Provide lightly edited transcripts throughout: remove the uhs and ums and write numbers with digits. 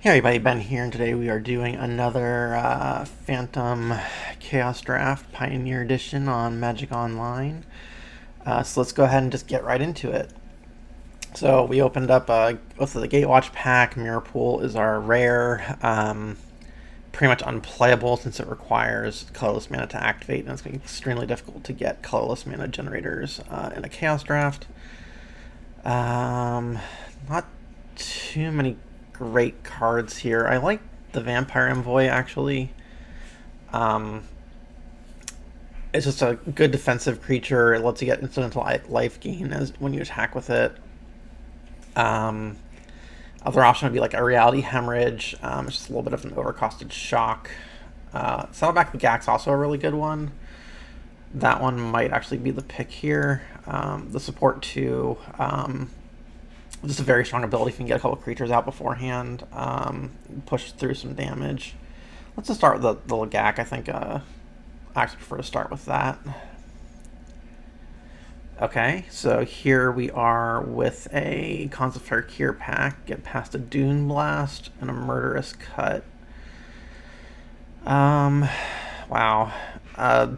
Hey everybody, Ben here, and today we are doing another Phantom Chaos Draft Pioneer Edition on Magic Online. So let's go ahead and just get right into it. So we opened up both of the Gatewatch pack. Mirror Pool is our rare, pretty much unplayable since it requires colorless mana to activate, and it's going to be extremely difficult to get colorless mana generators in a Chaos Draft. Not too many great cards here. I like the Vampire Envoy, actually. It's just a good defensive creature. It lets you get incidental life gain as when you attack with it. Other option would be like a Reality Hemorrhage. It's just a little bit of an overcosted shock. Saddleback the Gack's also a really good one. That one might actually be the pick here. The support too. Just a very strong ability if you can get a couple creatures out beforehand. Push through some damage. Let's just start with the Lagak. I think I actually prefer to start with that. Okay, so here we are with a Concept Fair pack. Get past a Dune Blast and a Murderous Cut. Wow.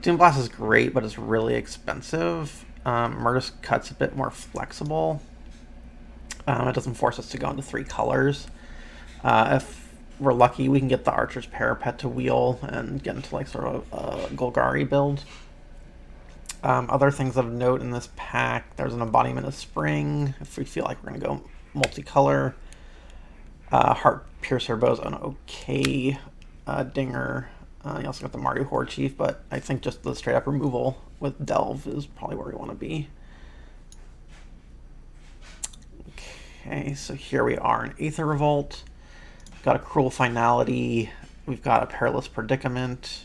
Dune Blast is great, but it's really expensive. Murderous Cut's a bit more flexible. It doesn't force us to go into 3 colors. If we're lucky, we can get the Archer's Parapet to wheel and get into like sort of a Golgari build. Other things of note in this pack, there's an Embodiment of Spring, if we feel like we're going to go multicolor. Heart Piercer Bow is an okay dinger. You also got the Mardu Horde Chief, but I think just the straight up removal with Delve is probably where we want to be. Okay, so here we are in Aether Revolt. We've got a Cruel Finality. We've got a Perilous Predicament.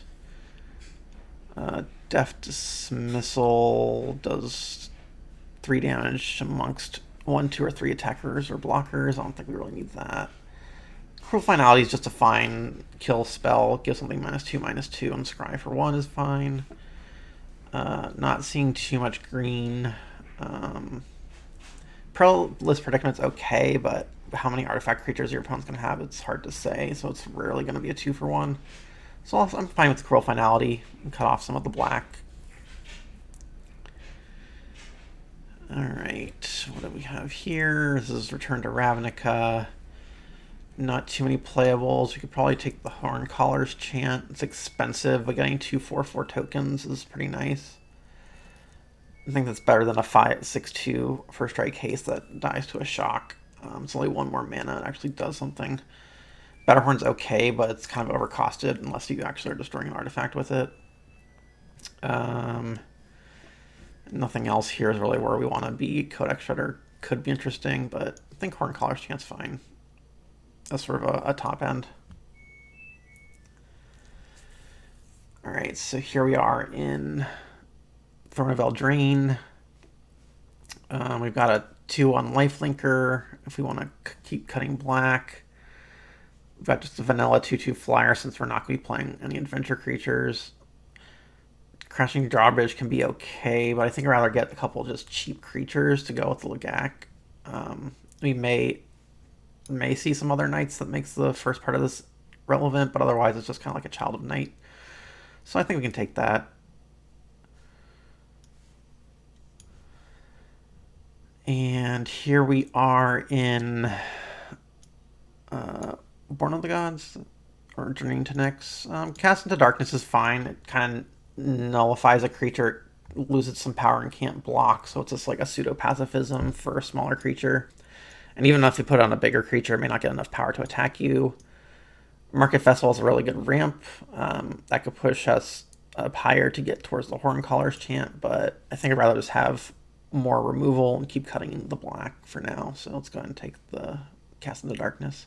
Deft Dismissal does 3 damage amongst 1, 2, or 3 attackers or blockers. I don't think we really need that. Cruel Finality is just a fine kill spell. Give something -2/-2, and Scry for 1 is fine. Not seeing too much green. Perilous Predicament's okay, but how many artifact creatures your opponent's going to have, it's hard to say, so it's rarely going to be a 2-for-1. So I'm fine with Cruel Finality and cut off some of the black. Alright, what do we have here? This is Return to Ravnica. Not too many playables. We could probably take the Horncaller's Chant. It's expensive, but getting 2 4/4 tokens is pretty nice. I think that's better than a 5/6/2 first strike haste that dies to a shock. It's only 1 more mana. It actually does something. Battlehorn's okay, but it's kind of overcosted unless you actually are destroying an artifact with it. Nothing else here is really where we want to be. Codex Shredder could be interesting, but I think Horncaller's Chant's fine. That's sort of a top end. Alright, so here we are in Throne of Eldraine. We've got a 2/1 lifelinker if we want to keep cutting black. We've got just a vanilla 2/2 flyer since we're not going to be playing any adventure creatures. Crashing Drawbridge can be okay, but I think I'd rather get a couple just cheap creatures to go with the Lagak. We may see some other knights that makes the first part of this relevant, but otherwise it's just kind of like a Child of Night. So I think we can take that. And here we are in Born of the Gods, or Journeying to Nyx. Cast into Darkness is fine. It kind of nullifies a creature, loses some power, and can't block, so it's just like a pseudo-pacifism for a smaller creature. And even if you put it on a bigger creature, it may not get enough power to attack you. Market Festival is a really good ramp. That could push us up higher to get towards the Horncaller's Chant, but I think I'd rather just have more removal and keep cutting the black for now. So let's go ahead and take the Cast into Darkness.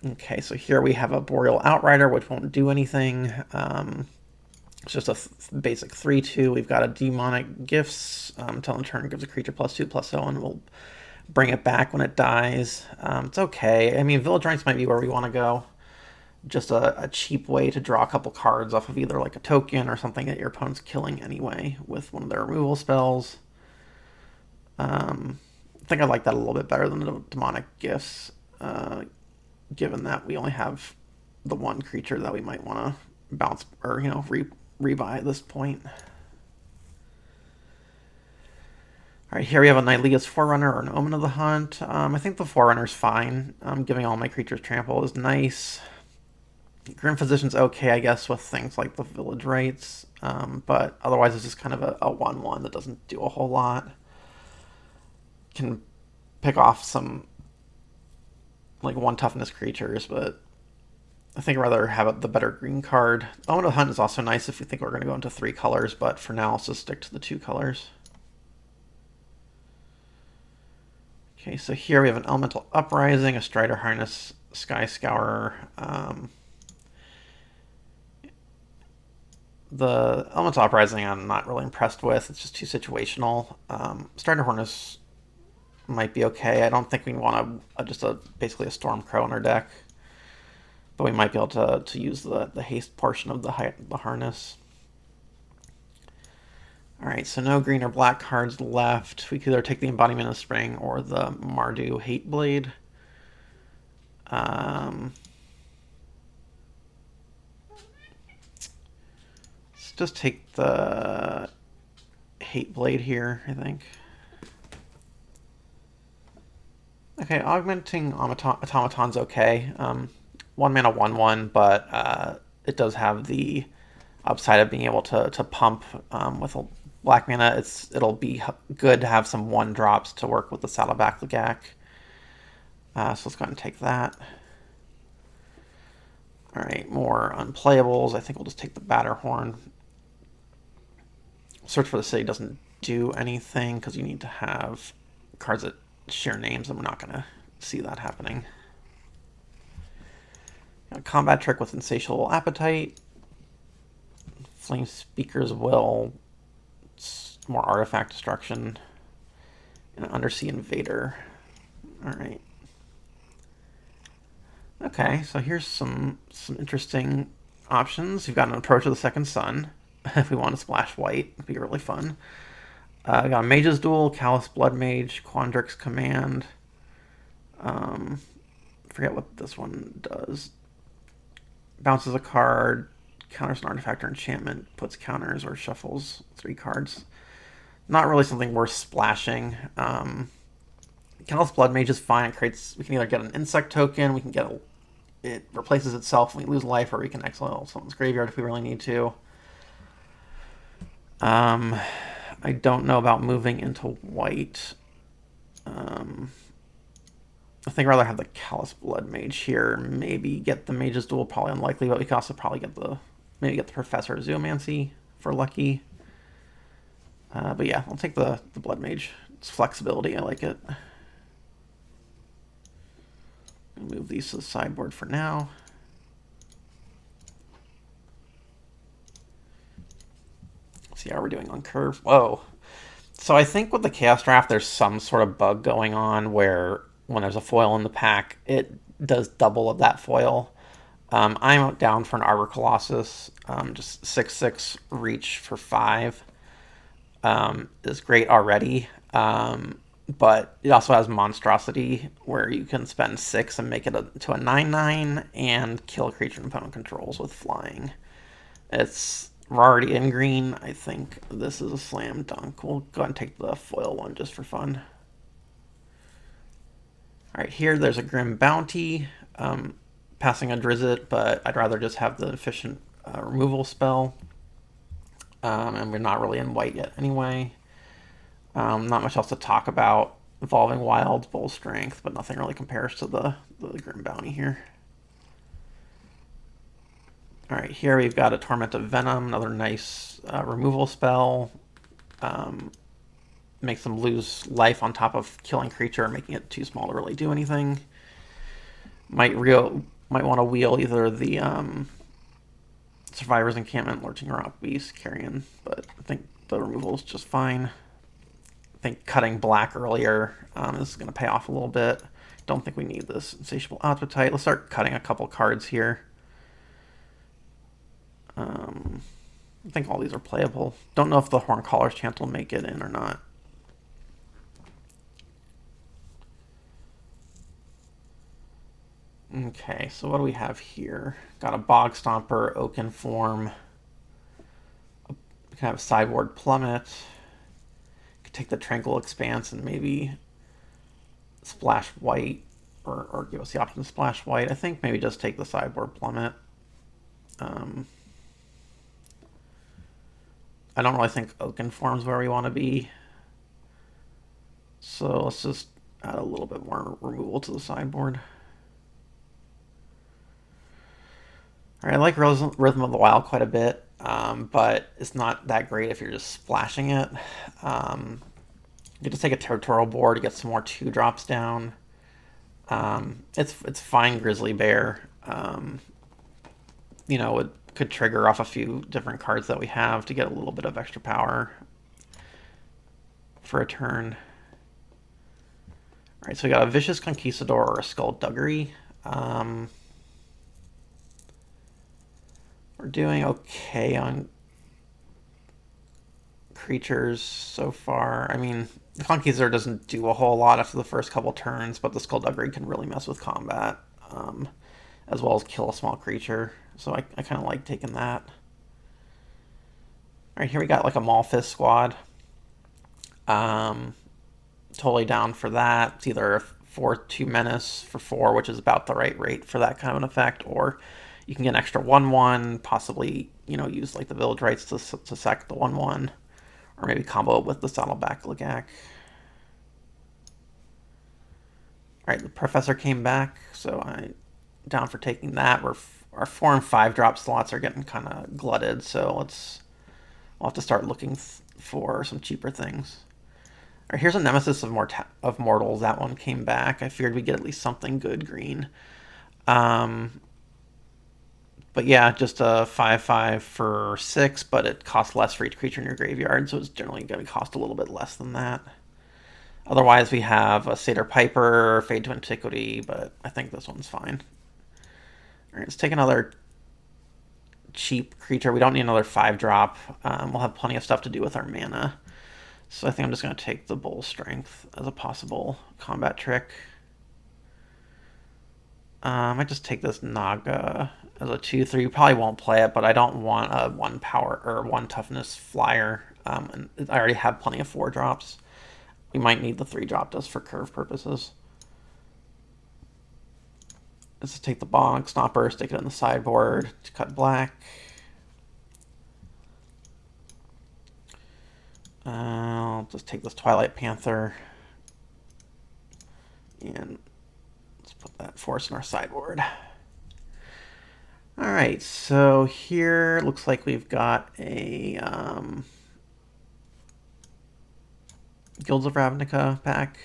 Okay, so here we have a Boreal Outrider, which won't do anything. It's just a basic 3/2. We've got a Demonic Gifts. Until in turn gives a creature +2/+0, and we'll bring it back when it dies. It's okay. I mean, Village Rites might be where we want to go. Just a cheap way to draw a couple cards off of either like a token or something that your opponent's killing anyway with one of their removal spells. I think I like that a little bit better than the demonic gifts, given that we only have the one creature that we might want to bounce or rebuy at this point. All right, here we have a Nylea's Forerunner or an Omen of the Hunt. I think the Forerunner's fine. Giving all my creatures trample is nice. Grim Physician's okay, I guess, with things like the Village Rites, but otherwise it's just kind of a 1/1 that doesn't do a whole lot. Can pick off some like 1 toughness creatures, but I think I'd rather have the better green card. Omen of the Hunt is also nice if we think we're going to go into 3 colors, but for now, let's just stick to the 2 colors. Okay, so here we have an Elemental Uprising, a Strider Harness, Sky Scourer. The Elemental Uprising I'm not really impressed with. It's just too situational. Strider Harness might be okay. I don't think we want basically a Stormcrow in our deck. But we might be able to use the haste portion of the harness. Alright, so no green or black cards left. We could either take the Embodiment of Spring or the Mardu Hateblade. Let's just take the Hateblade here, I think. Okay, Augmenting Automaton's okay. 1 mana 1/1, but it does have the upside of being able to pump with a black mana. It'll be good to have some 1-drops to work with the Saddleback Legak. So let's go ahead and take that. Alright, more unplayables. I think we'll just take the Batterhorn. Search for the City doesn't do anything because you need to have cards that share names, and we're not going to see that happening. A combat trick with Insatiable Appetite. Flame Speaker's Will. More artifact destruction. And an Undersea Invader. Alright. Okay, so here's some interesting options. You've got an Approach of the Second Sun. If we want to splash white, it'd be really fun. We got a Mage's Duel, Callous Blood Mage, Quandrix Command. Forget what this one does. Bounces a card, counters an artifact or enchantment, puts counters or shuffles 3 cards. Not really something worth splashing. Callous Blood Mage is fine. We can either get an insect token, we can get it replaces itself when we lose life, or we can exile someone's graveyard if we really need to. I don't know about moving into white. I think I'd rather have the Callous Blood Mage here. Maybe get the Mage's Duel, probably unlikely, but we could also probably get the Professor Zoomancy for lucky. But yeah, I'll take the Blood Mage. It's flexibility, I like it. Move these to the sideboard for now. See how we're doing on curve. Whoa. So I think with the Chaos Draft, there's some sort of bug going on where when there's a foil in the pack, it does double of that foil. I'm down for an Arbor Colossus. Just 6/6 reach for 5 is great already. But it also has Monstrosity, where you can spend 6 and make it to a 9/9 and kill a creature an opponent controls with flying. We're already in green. I think this is a slam dunk. We'll go ahead and take the foil one just for fun. Alright, here there's a Grim Bounty. Passing a Drizzt, but I'd rather just have the efficient removal spell. And we're not really in white yet anyway. Not much else to talk about. Evolving Wilds, Bull Strength, but nothing really compares to the Grim Bounty here. Alright, here we've got a Torment of Venom, another nice removal spell. Makes them lose life on top of killing creature, making it too small to really do anything. Might want to wheel either the Survivor's Encampment, Lurching Rock Beast, Carrion, but I think the removal is just fine. I think cutting black earlier is going to pay off a little bit. Don't think we need this Insatiable Appetite. Let's start cutting a couple cards here. I think all these are playable. Don't know if the Horncaller's Chant will make it in or not. Okay, so what do we have here? Got a Bog Stomper, Oaken Form. We can have a Sideboard Plummet. Could take the Tranquil Expanse and maybe splash white, or give us the option to splash white. I think maybe just take the Sideboard Plummet. I don't really think Oaken Form's where we want to be. So let's just add a little bit more removal to the sideboard. All right, I like Rhythm of the Wild quite a bit, but it's not that great if you're just splashing it. You can just take a Territorial board to get some more 2-drops down. It's fine Grizzly Bear. You know, it could trigger off a few different cards that we have to get a little bit of extra power for a turn. All right, so we got a Vicious Conquistador or a Skullduggery. We're doing okay on creatures so far. I mean, the Conquistador doesn't do a whole lot after the first couple turns, but the Skullduggery can really mess with combat, as well as kill a small creature. So I kind of like taking that. All right, here we got like a Malphus squad. Totally down for that. It's either a 4/2 Menace for 4, which is about the right rate for that kind of an effect, or you can get an extra 1/1, possibly, you know, use like the Village Rites to sack the 1/1, or maybe combo it with the Saddleback Lagak. Alright, the Professor came back, so I'm down for taking that. Our 4 and 5 drop slots are getting kind of glutted, so we'll have to start looking for some cheaper things. Alright, here's a Nemesis of Mortals. That one came back. I figured we'd get at least something good green. But yeah, just a 5/5 for 6, but it costs less for each creature in your graveyard, so it's generally going to cost a little bit less than that. Otherwise, we have a Satyr Piper, Fade to Antiquity, but I think this one's fine. Alright, let's take another cheap creature. We don't need another 5-drop. We'll have plenty of stuff to do with our mana. So I think I'm just going to take the Bull Strength as a possible combat trick. I might just take this Naga as a 2/3. Probably won't play it, but I don't want a 1 power or 1 toughness flyer. And I already have plenty of 4-drops. We might need the 3-drop just for curve purposes. Let's just take the Bog Stomper, stick it in the sideboard to cut black. I'll just take this Twilight Panther and let's put that force in our sideboard. All right, so here looks like we've got a Guilds of Ravnica pack.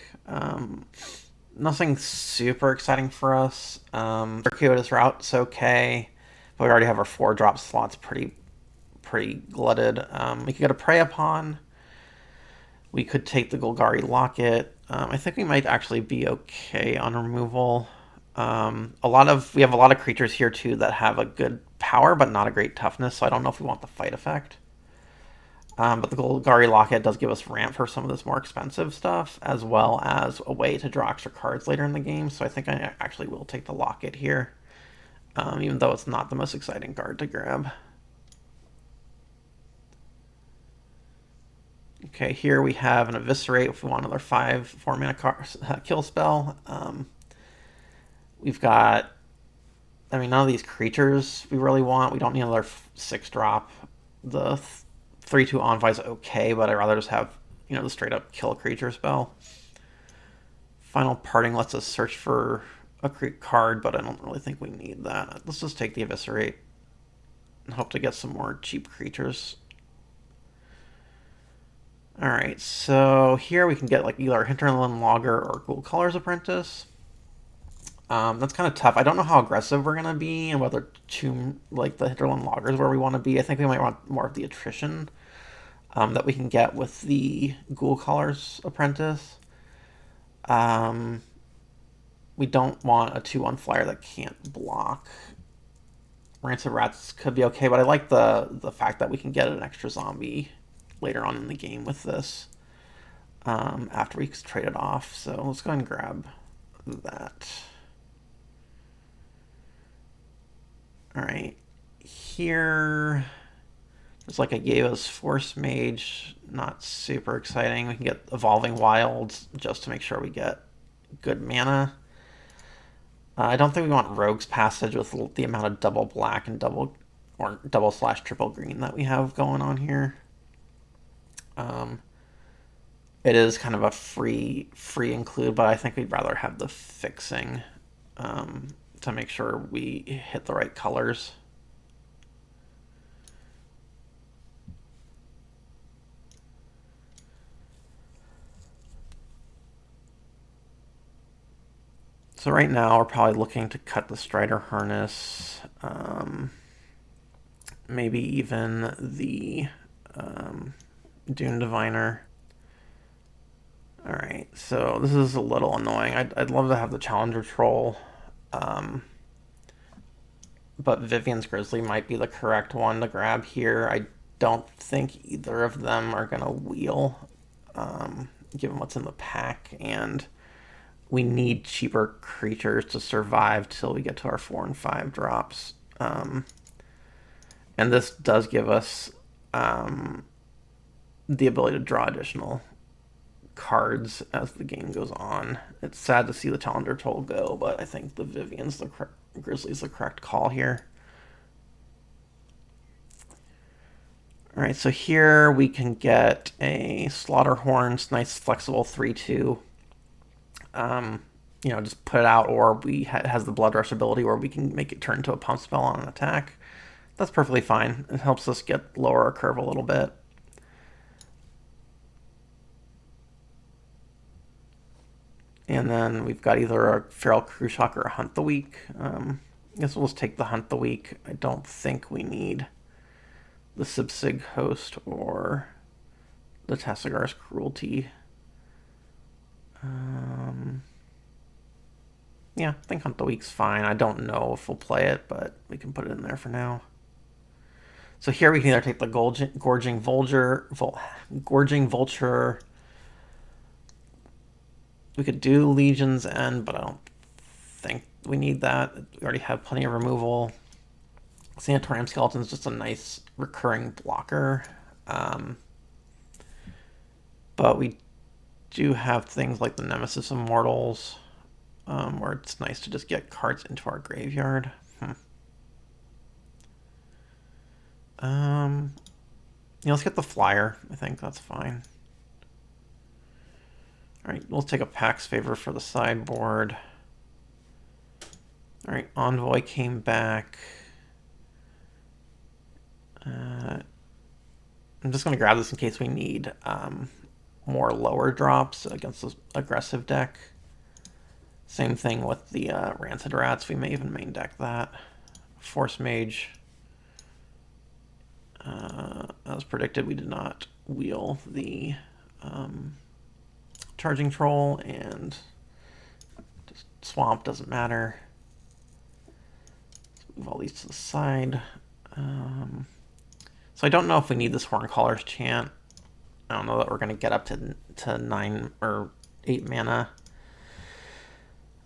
Nothing super exciting for us. Circuitous Route's okay, but we already have our 4-drop slots pretty glutted. We could get a Prey Upon. We could take the Golgari Locket. I think we might actually be okay on removal. We have a lot of creatures here too that have a good power but not a great toughness, so I don't know if we want the fight effect. But the Golgari Locket does give us ramp for some of this more expensive stuff, as well as a way to draw extra cards later in the game, so I think I actually will take the Locket here, even though it's not the most exciting card to grab. Okay, here we have an Eviscerate if we want another 4-mana kill spell. We've got, I mean, none of these creatures we really want. We don't need another 6-drop. The 3/2 Envoy is okay, but I'd rather just have, you know, the straight up kill creature spell. Final Parting lets us search for a card, but I don't really think we need that. Let's just take the Eviscerate and hope to get some more cheap creatures. Alright, so here we can get like either Hinterland Logger or Ghoul-Caller's Apprentice. That's kind of tough. I don't know how aggressive we're going to be and whether like the Hinterland Logger is where we want to be. I think we might want more of the attrition that we can get with the Ghoul-Caller's Apprentice. We don't want a 2/1 flyer that can't block. Rancid Rats could be okay, but I like the fact that we can get an extra zombie later on in the game with this after we trade it off. So let's go ahead and grab that. Alright. Here, there's like a Yeo's Force Mage. Not super exciting. We can get Evolving Wilds just to make sure we get good mana. I don't think we want Rogue's Passage with the amount of double black and double slash triple green that we have going on here. It is kind of a free include, but I think we'd rather have the fixing to make sure we hit the right colors. So right now we're probably looking to cut the Strider Harness, maybe even the Dune Diviner. Alright, so this is a little annoying. I'd love to have the Challenger Troll, but Vivian's Grizzly might be the correct one to grab here. I don't think either of them are going to wheel, given what's in the pack, and we need cheaper creatures to survive till we get to our 4 and 5 drops. And this does give us the ability to draw additional cards as the game goes on. It's sad to see the Challenger Troll go, but I think the Grizzly's the correct call here. Alright, so here we can get a Slaughterhorns, nice flexible 3/2. Just put it out, or has the Blood Rush ability where we can make it turn into a pump spell on an attack. That's perfectly fine. It helps us lower our curve a little bit. And then we've got either a Feral Cruciak or a Hunt the Weak. I guess we'll just take the Hunt the Weak. I don't think we need the Sibsig Host or the Tassigar's Cruelty. Yeah, I think Hunt the Weak's fine. I don't know if we'll play it, but we can put it in there for now. So here we can either take the Gorging Vulture. We could do Legion's End, but I don't think we need that. We already have plenty of removal. Sanatorium Skeleton is just a nice recurring blocker. But we do have things like the Nemesis Immortals, where it's nice to just get cards into our graveyard. Let's get the Flyer. I think that's fine. Alright, we'll take a Pax Favor for the sideboard. Alright, Envoy came back. I'm just going to grab this in case we need more lower drops against this aggressive deck. Same thing with the Rancid Rats. We may even main deck that. Force Mage. As predicted, we did not wheel the Charging Troll, and Swamp doesn't matter. Let's move all these to the side. So I don't know if we need this Horncaller's Chant. I don't know that we're going to get up to 9 or 8 mana.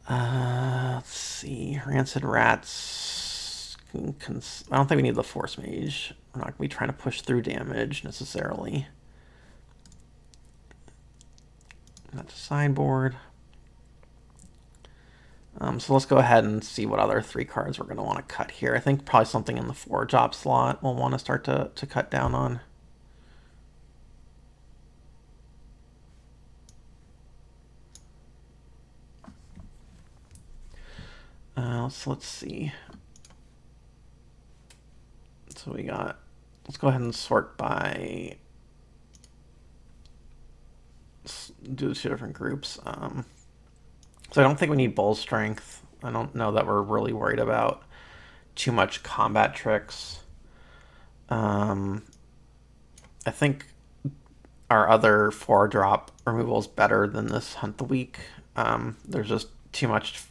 Let's see. Rancid Rats. I don't think we need the Force Mage. We're not going to be trying to push through damage necessarily. That's a sideboard. So let's go ahead and see what other 3 cards we're going to want to cut here. I think probably something in the 4-drop slot we'll want to start to cut down on. So let's see. So let's go ahead and sort by, let's do the 2 different groups. So I don't think we need Bull Strength. I don't know that we're really worried about too much combat tricks. I think our other 4-drop removal is better than this Hunt the Weak. There's just too much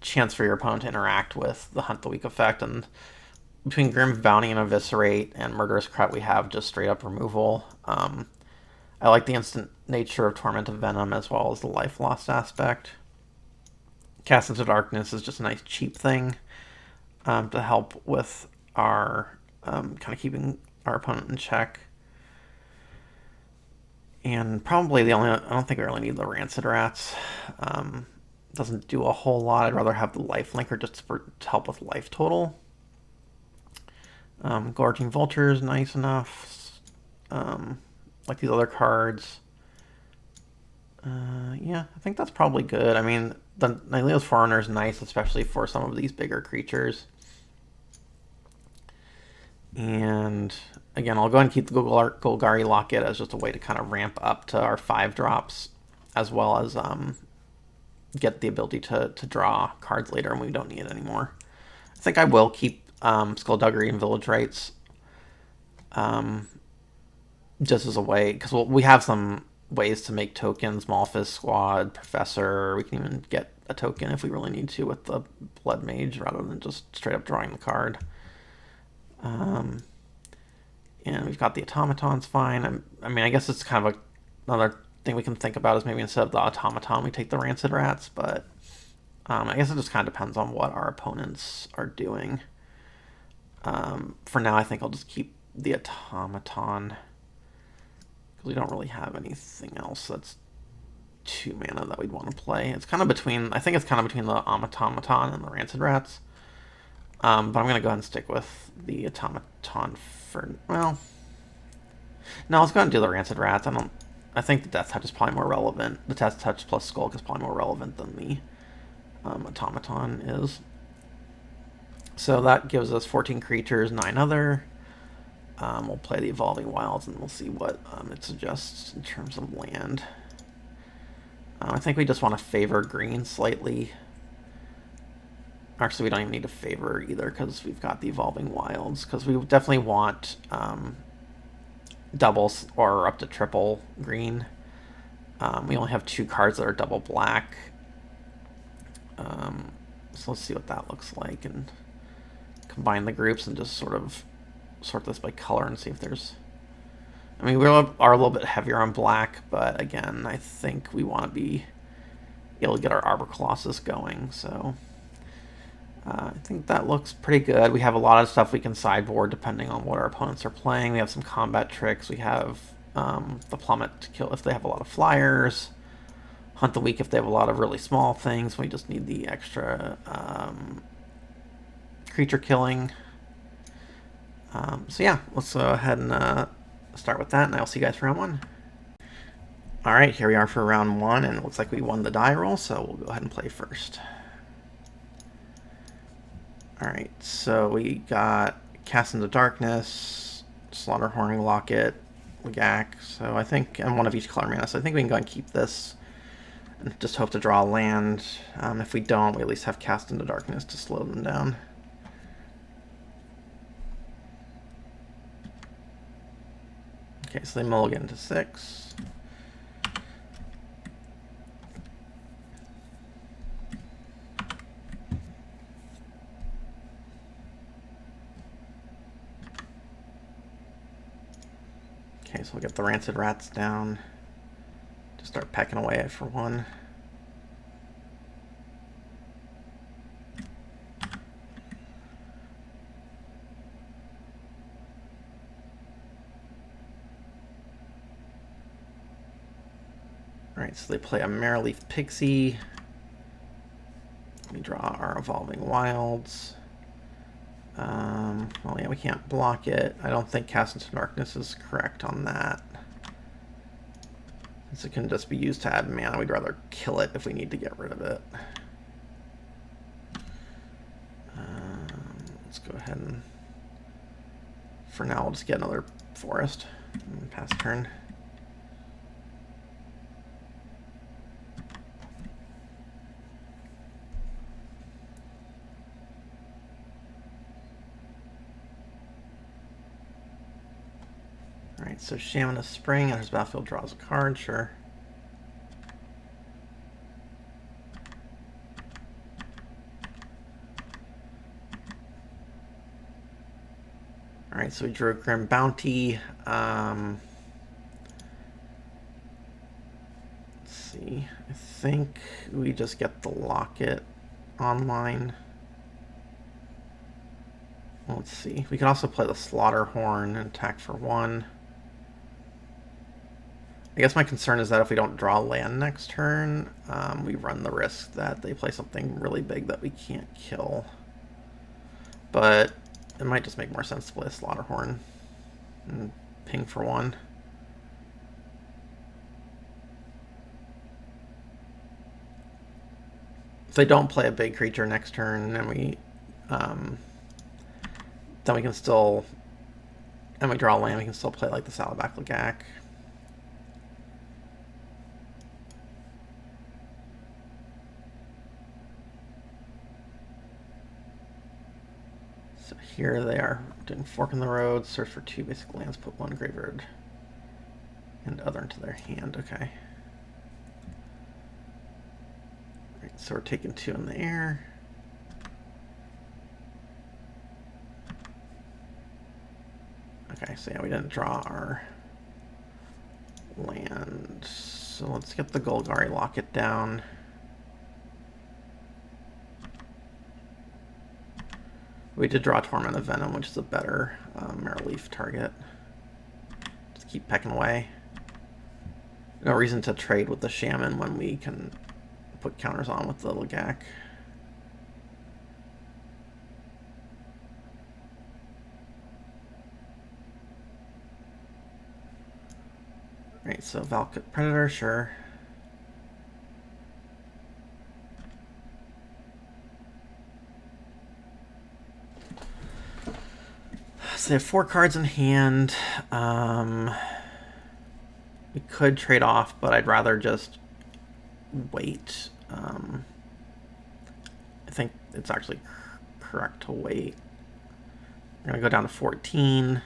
chance for your opponent to interact with the Hunt the Weak effect, and between Grim Bounty and Eviscerate and Murderous Crut, we have just straight up removal. I like the instant nature of Torment of Venom as well as the life lost aspect. Cast into Darkness is just a nice cheap thing to help with our kind of keeping our opponent in check. And probably I don't think we really need the Rancid Rats. Doesn't do a whole lot. I'd rather have the Life Linker just to help with life total. Gorging Vulture is nice enough. Like these other cards. Yeah, I think that's probably good. I mean, the Nylea's Forerunner is nice, especially for some of these bigger creatures. And again, I'll go ahead and keep the Golgari Locket as just a way to kind of ramp up to our 5-drops, as well as get the ability to draw cards later when we don't need it anymore. I think I will keep Skullduggery and Village Rites just as a way, because we have some ways to make tokens, Malphus Squad, Professor. We can even get a token if we really need to with the Blood Mage rather than just straight up drawing the card. And we've got the Automaton's fine. I mean, I guess it's kind of another thing we can think about is maybe instead of the Automaton, we take the Rancid Rats, but I guess it just kind of depends on what our opponents are doing. For now, I think I'll just keep the Automaton, because we don't really have anything else that's 2 mana that we'd want to play. It's kind of between, I think it's kind of between the Automaton and the Rancid Rats. But I'm going to go ahead and stick with the Automaton for, well, no, let's go ahead and do the Rancid Rats. I think the Death Touch is probably more relevant. The Death Touch plus Skulk is probably more relevant than the Automaton is. So that gives us 14 creatures, 9 other. We'll play the Evolving Wilds and we'll see what it suggests in terms of land. I think we just want to favor green slightly. Actually, we don't even need to favor either because we've got the Evolving Wilds. Because we definitely want doubles or up to triple green. We only have 2 cards that are double black. So let's see what that looks like and combine the groups and just sort of sort this by color and see if there's... I mean, we are a little bit heavier on black, but again, I think we want to be able to get our Arbor Colossus going, so... I think that looks pretty good. We have a lot of stuff we can sideboard depending on what our opponents are playing. We have some combat tricks. We have the Plummet to kill if they have a lot of flyers. Hunt the Weak if they have a lot of really small things. We just need the extra creature killing. So yeah, let's go ahead and start with that, and I'll see you guys for round 1. Alright, here we are for round 1, and it looks like we won the die roll, so we'll go ahead and play first. Alright, so we got Cast into Darkness, Slaughterhorn Locket, Legak, so I think, and 1 of each color mana, so I think we can go and keep this and just hope to draw a land. If we don't, we at least have Cast into Darkness to slow them down. Okay, so they mulligan to 6. Okay, so we'll get the Rancid Rats down. Just start pecking away for 1. Alright, so they play a Marrowleaf Pixie. We draw our Evolving Wilds. Well, yeah, we can't block it. I don't think Cast into Darkness is correct on that. Since it can just be used to add mana, we'd rather kill it if we need to get rid of it. Let's go ahead and... For now, we'll just get another forest. And pass turn. Alright, so Shaman of Spring, enters battlefield, draws a card, sure. Alright, so we drew a Grim Bounty. Let's see, I think we just get the Locket online. Let's see. We can also play the Slaughterhorn and attack for 1. I guess my concern is that if we don't draw land next turn, we run the risk that they play something really big that we can't kill. But it might just make more sense to play a Slaughterhorn and ping for 1. If they don't play a big creature next turn, and then we can still, and we draw land, we can still play like the Saddleback Lagak. So here they are doing Fork in the Road, search for 2 basic lands, put 1 graveyard and other into their hand. Okay. Right, so we're taking 2 in the air. Okay, so yeah, we didn't draw our land. So let's get the Golgari Locket down. We did draw Torment of Venom, which is a better Merrill Leaf target. Just keep pecking away. No reason to trade with the Shaman when we can put counters on with the Lagak. Right, so Valkut Predator, sure. So they have 4 cards in hand. We could trade off, but I'd rather just wait. I think it's actually correct to wait. We're going to go down to 14.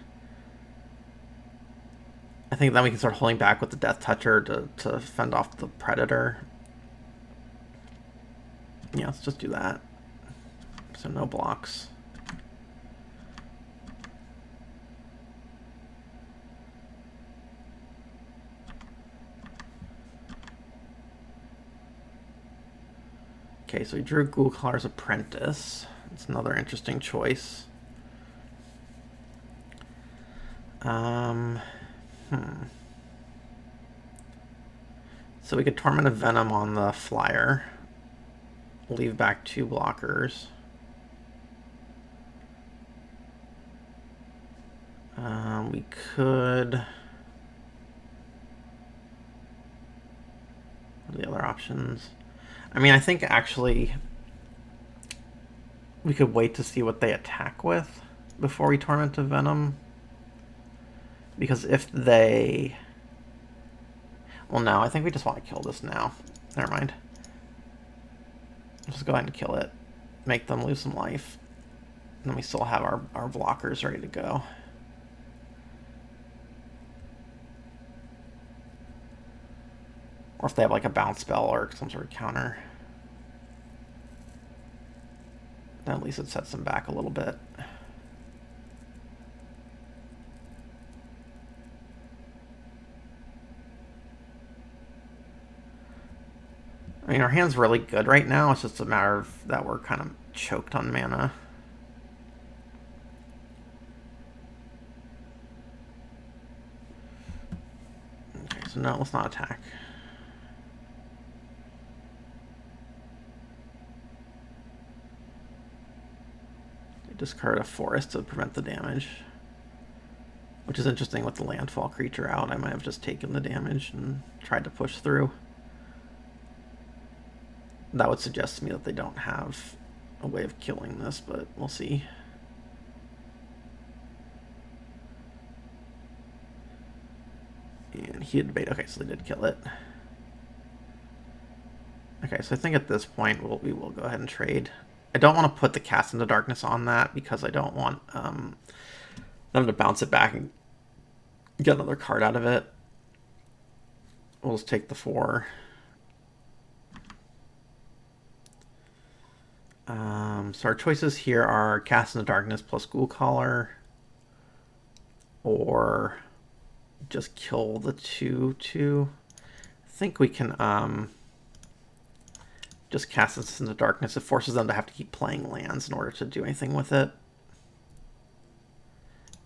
I think then we can start holding back with the Death Toucher to fend off the Predator. Yeah, let's just do that. So no blocks. Okay, so we drew Ghoulclar's Apprentice. It's another interesting choice. So we could Torment of Venom on the flyer. Leave back 2 blockers. We could... What are the other options? I mean, I think actually we could wait to see what they attack with before we Torment of Venom. Because if they... Well, no, I think we just want to kill this now. Never mind. Just go ahead and kill it. Make them lose some life. And then we still have our blockers ready to go. Or if they have like a bounce spell or some sort of counter. Then at least it sets them back a little bit. I mean, our hand's really good right now. It's just a matter of that we're kind of choked on mana. Okay, so no, let's not attack. Discard a forest to prevent the damage. Which is interesting with the landfall creature out. I might have just taken the damage and tried to push through. That would suggest to me that they don't have a way of killing this, but we'll see. And he had debate. Okay, so they did kill it. Okay, so I think at this point we will go ahead and trade. I don't want to put the Cast into Darkness on that because I don't want them to bounce it back and get another card out of it. We'll just take the 4. So our choices here are Cast into Darkness plus Ghoulcaller, or just kill the 2/2. I think we can just casts this into darkness. It forces them to have to keep playing lands in order to do anything with it.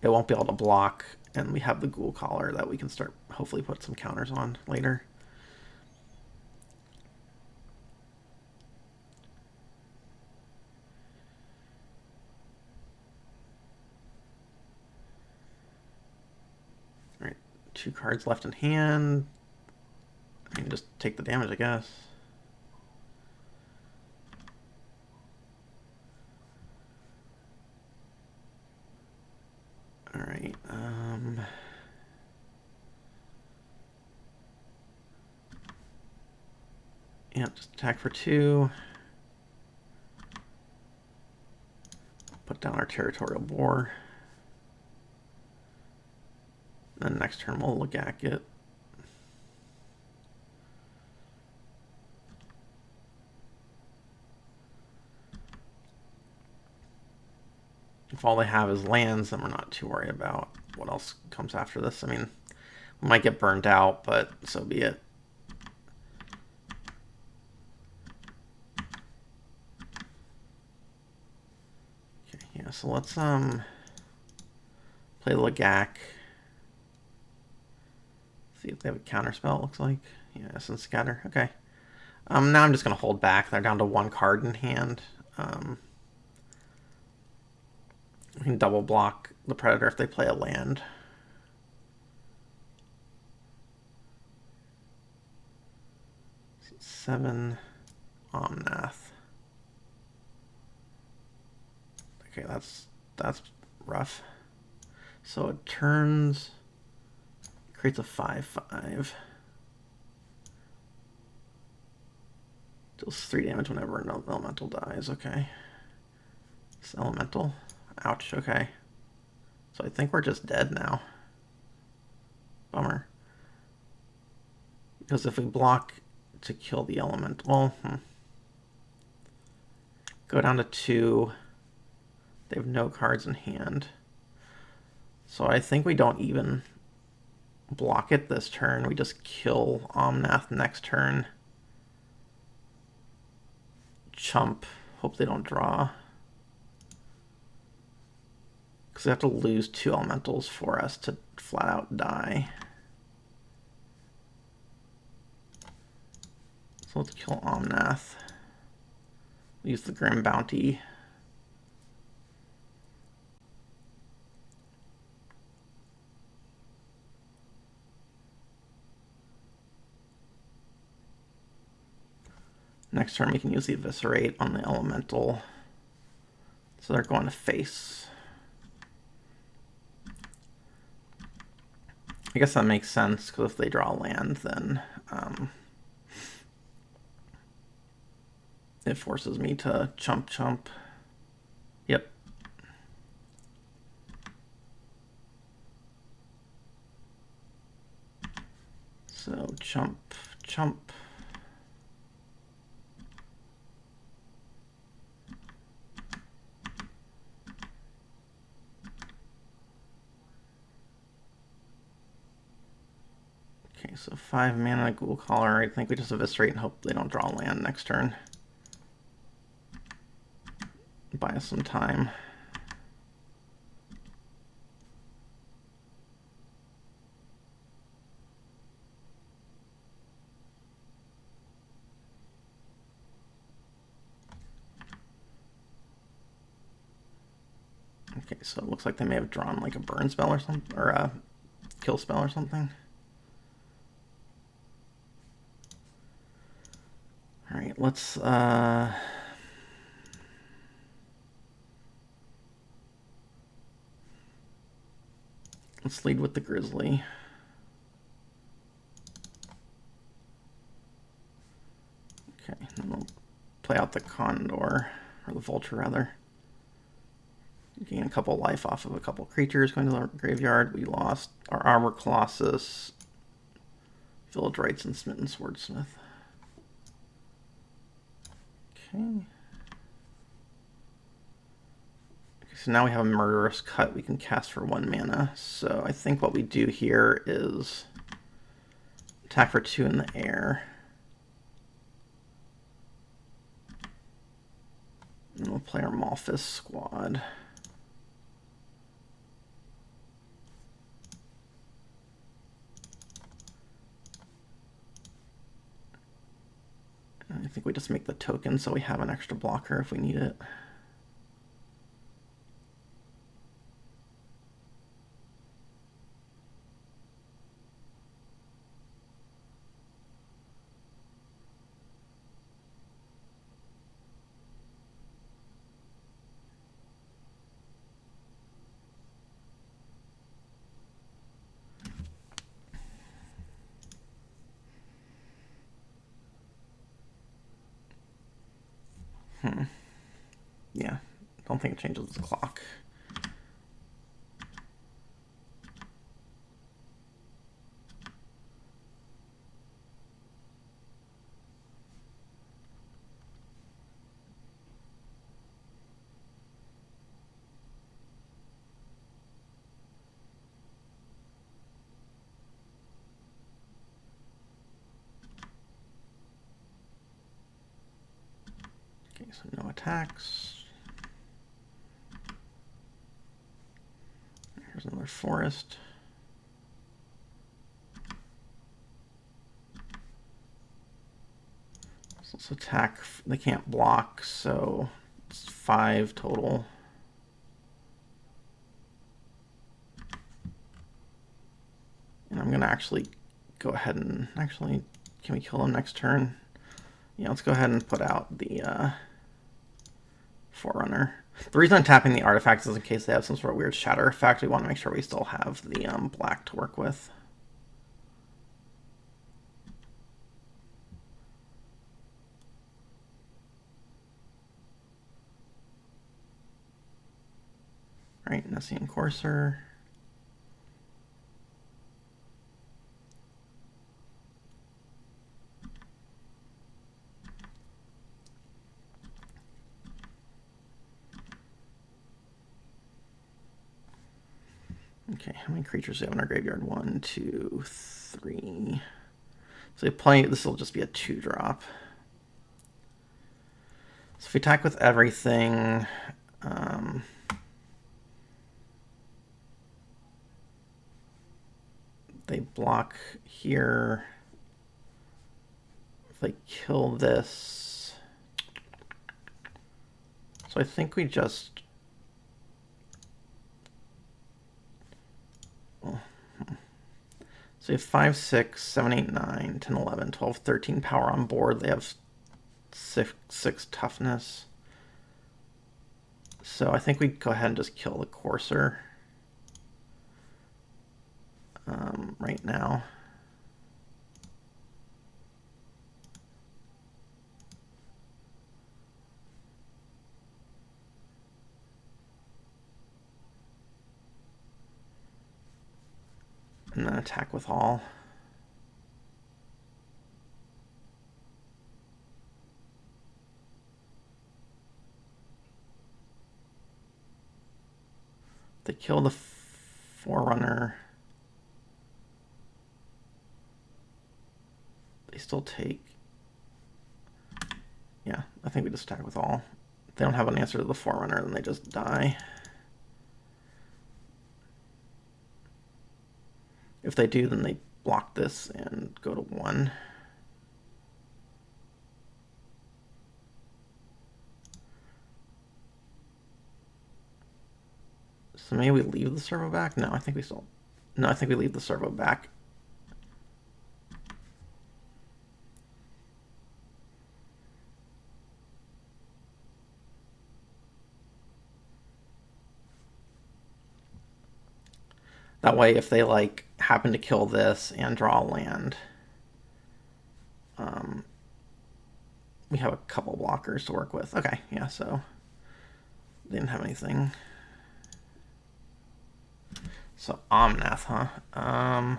It won't be able to block, and we have the Ghoul Collar that we can start hopefully put some counters on later. All right, 2 cards left in hand. I can just take the damage, I guess. All right. Yeah, just attack for 2. Put down our Territorial Boar. Then next turn we'll look at it. If all they have is lands, then we're not too worried about what else comes after this. I mean, we might get burned out, but so be it. Okay, yeah, so let's play Lagak. See if they have a counterspell, it looks like. Yeah, Essence Scatter. Okay. Now I'm just going to hold back. They're down to 1 card in hand. We can double block the Predator if they play a land. So 7 Omnath. Okay, that's rough. So it turns, creates a 5/5. Deals 3 damage whenever an elemental dies. Okay. It's elemental. Ouch, okay. So I think we're just dead now. Bummer. Because if we block to kill the elemental, go down to 2. They have no cards in hand. So I think we don't even block it this turn. We just kill Omnath next turn. Chump. Hope they don't draw. Because they have to lose 2 elementals for us to flat out die. So let's kill Omnath. Use the Grim Bounty. Next turn we can use the Eviscerate on the elemental. So they're going to face. I guess that makes sense, because if they draw land, then it forces me to chump. Yep. So chump. Okay, so 5 mana, Ghoul Collar. I think we just Eviscerate and hope they don't draw land next turn. Buy us some time. Okay, so it looks like they may have drawn like a burn spell or something, or a kill spell or something. All right, let's lead with the Grizzly. Okay, then we'll play out the Condor, or the Vulture rather. Gain a couple life off of a couple creatures going to the graveyard. We lost our Armor Colossus, Village Rites, and Smitten Swordsmith. Okay. So now we have a Murderous Cut we can cast for 1 mana. So I think what we do here is attack for 2 in the air. And we'll play our Malphus squad. And I think we just make the token so we have an extra blocker if we need it. Yeah, don't think it changes the clock. Okay, so no attacks. Here's another forest. So let's attack. They can't block, so it's 5 total. And I'm going to actually go ahead and actually, can we kill them next turn? Yeah, let's go ahead and put out the Forerunner. The reason I'm tapping the artifacts is in case they have some sort of weird shatter effect. We want to make sure we still have the black to work with. All right, Nessian Courser. Okay, how many creatures do we have in our graveyard? 1, 2, 3. So they play, this will just be a 2-drop. So if we attack with everything, they block here. If they kill this, so I think we just, so you have 5, 6, 7, 8, 9, 10, 11, 12, 13 power on board. They have 6 toughness. So I think we'd go ahead and just kill the Courser right now. And then attack with all. They kill the Forerunner. They still take. Yeah, I think we just attack with all. If they don't have an answer to the Forerunner, then they just die. If they do, then they block this and go to 1. So maybe we leave the servo back? No, I think we still... No, I think we leave the servo back. That way, if they like happen to kill this and draw a land, we have a couple blockers to work with. Okay, yeah, so they didn't have anything. So Omnath, huh?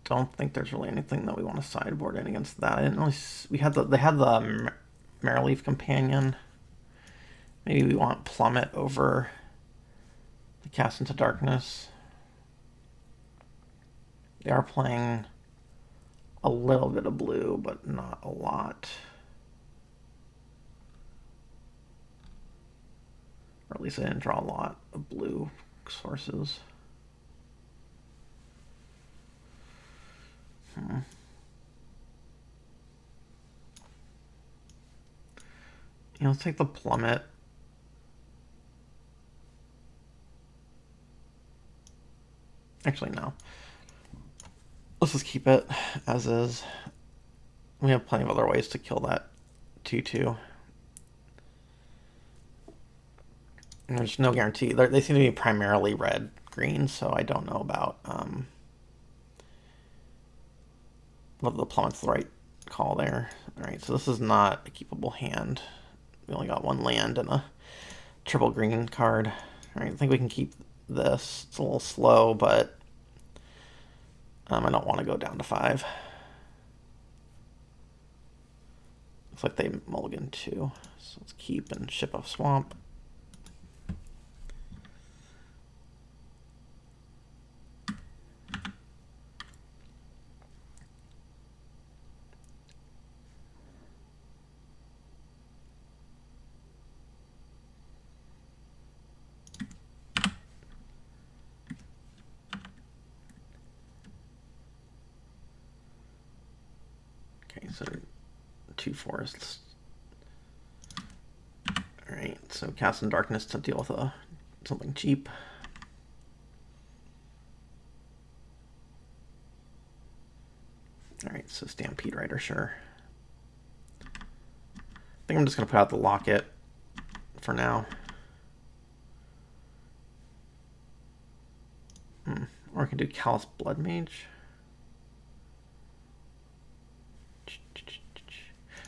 Don't think there's really anything that we want to sideboard in against that. I didn't really. We had they had the Marrowleaf Companion. Maybe we want Plummet over the Cast into Darkness. They are playing a little bit of blue, but not a lot. Or at least I didn't draw a lot of blue sources. Let's take the plummet. Actually, no. Let's just keep it as is. We have plenty of other ways to kill that 2/2. And there's no guarantee. They seem to be primarily red-green, so I don't know about whether the plummet's the right call there. Alright, so this is not a keepable hand. We only got one land and a triple green card. Alright, I think we can keep this. It's a little slow, but I don't want to go down to 5. Looks like they mulligan 2. So let's keep and ship a swamp. Okay, so 2 forests. Alright, so cast in darkness to deal with something cheap. Alright, so Stampede Rider, sure. I think I'm just going to put out the locket for now. Or I can do Callous Blood Mage.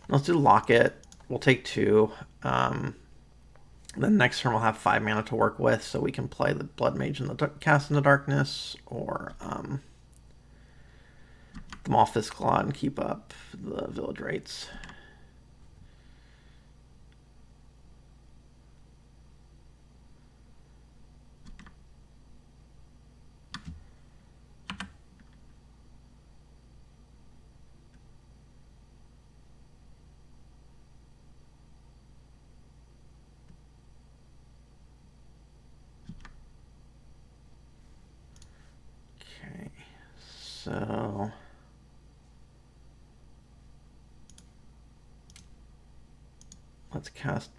Let's do Locket. We'll take 2. Then next turn we'll have 5 mana to work with, so we can play the Blood Mage and the Cast in the Darkness, or the Maul-Fist Claw and keep up the Village Rites. Okay, so let's cast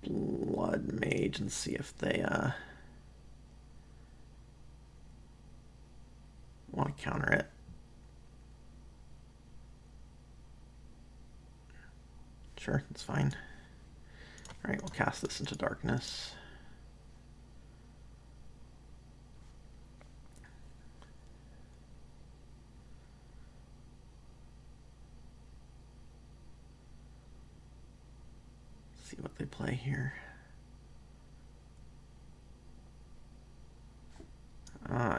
Blood Mage and see if they want to counter it. Sure, that's fine. Alright, we'll cast this into darkness. See what they play here.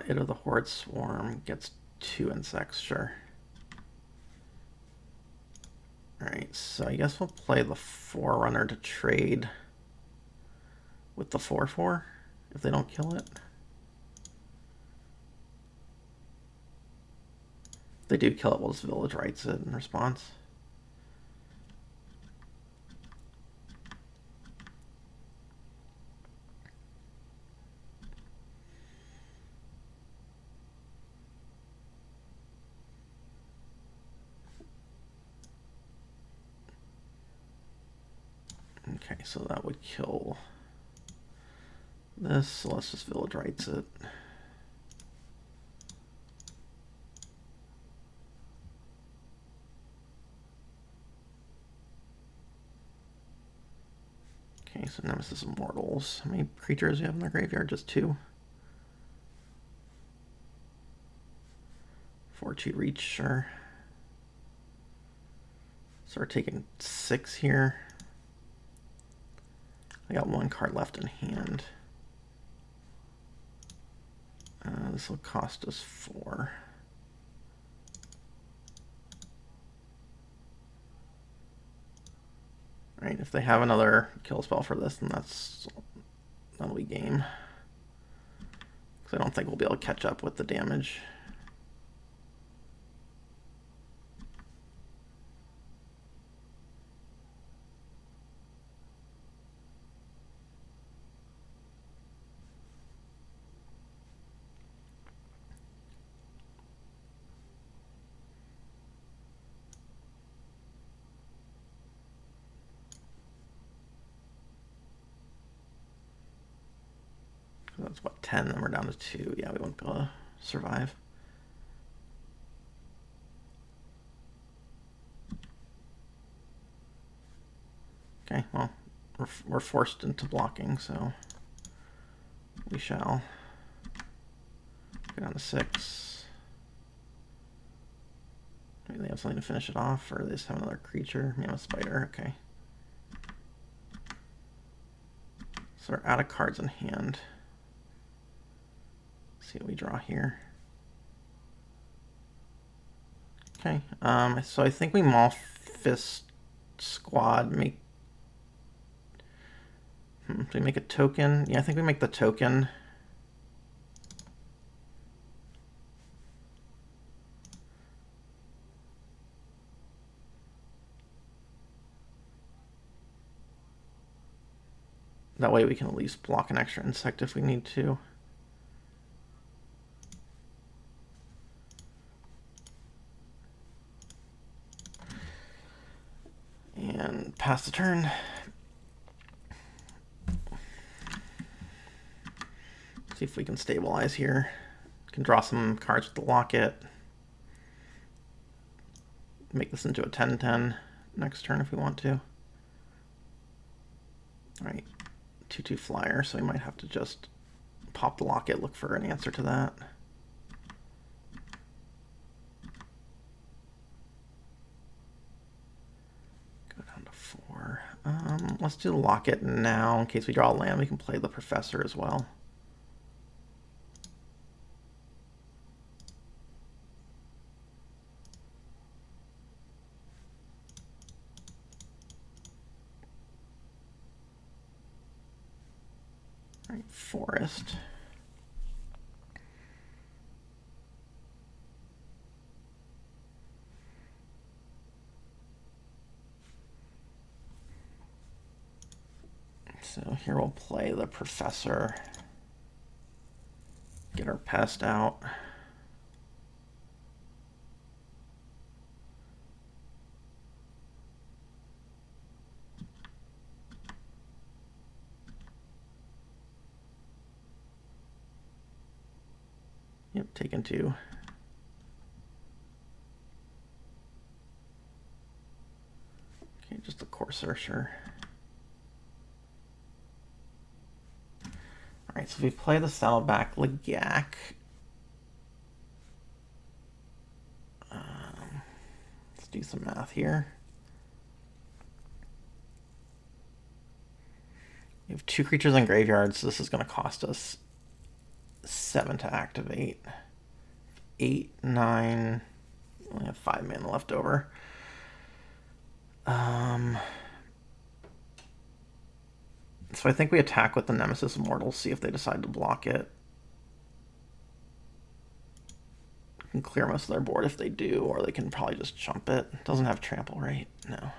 It of the Horde Swarm gets 2 insects, sure. Alright, so I guess we'll play the Forerunner to trade with the 4/4 if they don't kill it. If they do kill it, we'll just Village Rites it in response. Okay, so that would kill this, so let's just Village Rites it. Okay, so Nemesis Immortals. How many creatures do you have in their graveyard? Just 2? 4/2 reach, sure. So we're taking 6 here. I got 1 card left in hand. This will cost us 4. Alright, if they have another kill spell for this, then that'll be game. Because I don't think we'll be able to catch up with the damage. that's what, 10, then we're down to 2. Yeah, we won't be able to survive. Okay, well, we're forced into blocking, so we shall go down to 6. Maybe they have something to finish it off, or they just have another creature. Maybe a spider, okay. So we're out of cards in hand. Let's see what we draw here. Okay, so I think we Maul Fist Squad, do we make a token? Yeah, I think we make the token. That way we can at least block an extra insect if we need to. And pass the turn. See if we can stabilize here. Can draw some cards with the locket. Make this into a 10-10 next turn if we want to. Alright, 2/2 flyer, so we might have to just pop the locket, look for an answer to that. Go down to 4. Let's do the locket now. In case we draw a land, we can play the professor as well. Alright, forest. So here we'll play the professor. Get our pest out. Yep, taken 2. Okay, just a courser, sure. Alright, so if we play the Saddleback Legak, let's do some math here. We have 2 creatures in graveyards, so this is going to cost us 7 to activate. 8, 9, we only have 5 mana left over. So I think we attack with the Nemesis Immortal, see if they decide to block it. We can clear most of their board if they do, or they can probably just chump it. It doesn't have trample, right? No.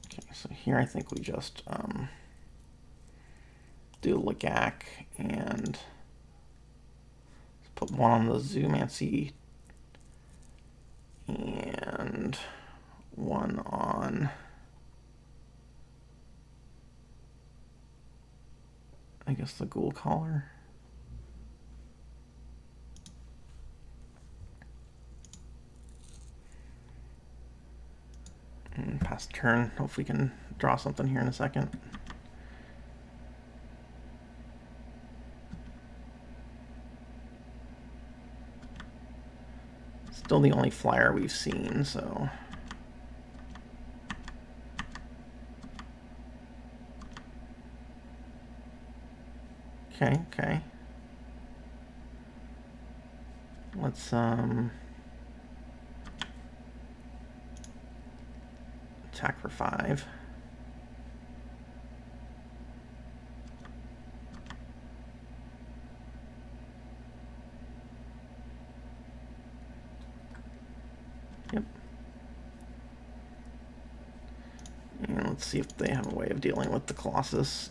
Okay, so here I think we just do Legak and put 1 on the Zoomancy and 1 on, I guess, the Ghoul Caller. And pass the turn. Hopefully we can draw something here in a second. Still the only flyer we've seen, so... Okay, okay. Let's, attack for 5. Yep. let's see if they have a way of dealing with the Colossus.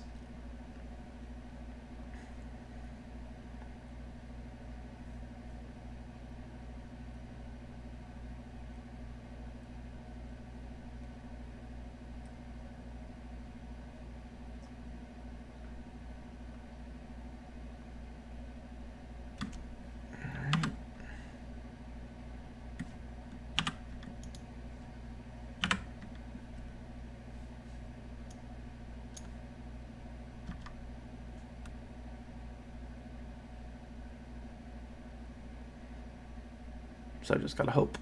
So I just gotta hope.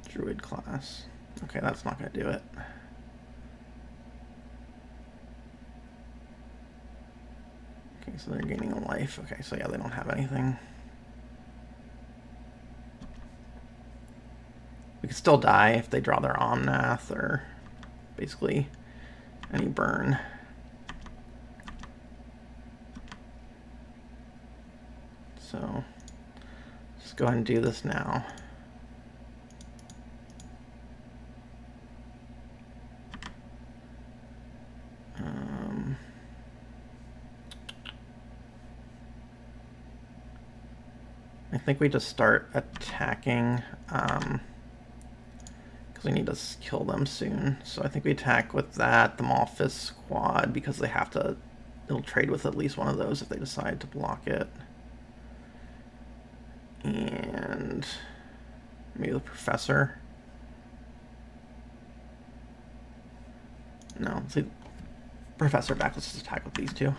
Druid class. Okay, that's not gonna do it. Okay, so they're gaining a life. Okay, so yeah, they don't have anything. We could still die if they draw their Omnath or basically any burn. So just go ahead and do this now. I think we just start attacking because we need to kill them soon. So I think we attack with that, the Malphus squad, because they have to, it'll trade with at least one of those if they decide to block it. And maybe the Professor. No, let's see. Professor back, let's just attack with these two.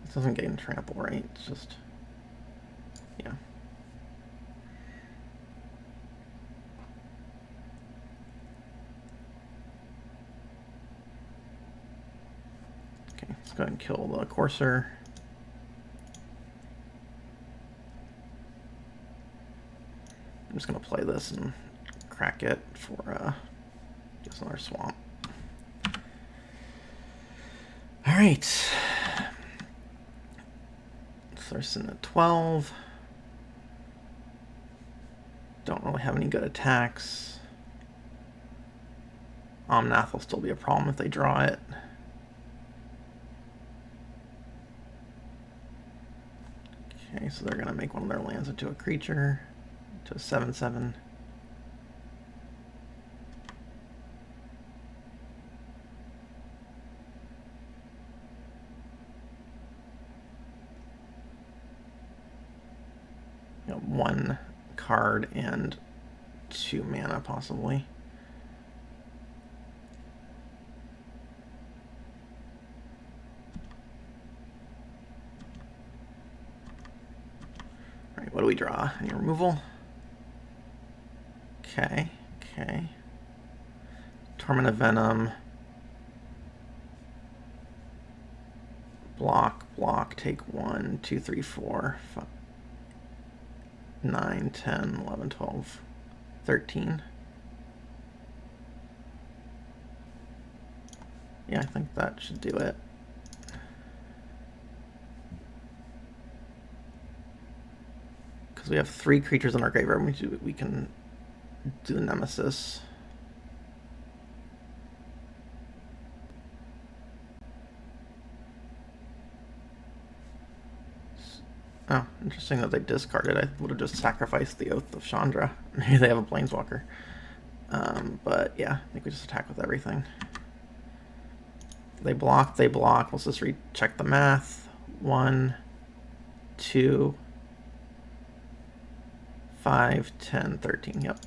This doesn't gain trample, right? It's just, yeah. Okay, let's go ahead and kill the Courser. I'm just gonna play this and crack it for just another swamp. All right. Thurston at 12. Don't really have any good attacks. Omnath will still be a problem if they draw it. Okay, so they're gonna make one of their lands into a creature, to a 7/7. One card and 2 mana possibly. All right, what do we draw? Any removal? Okay, okay. Torment of Venom. Block, block, take 1, 2, 3, 4, 5. 9, 10, 11, 12, 13. Yeah, I think that should do it. Because we have 3 creatures in our graveyard, we can do the Nemesis. Oh, interesting that they discarded. I would have just sacrificed the Oath of Chandra. Maybe they have a Planeswalker. But yeah, I think we just attack with everything. They block, they block. Let's just recheck the math. 1, 2, 5, 10, 13. Yep.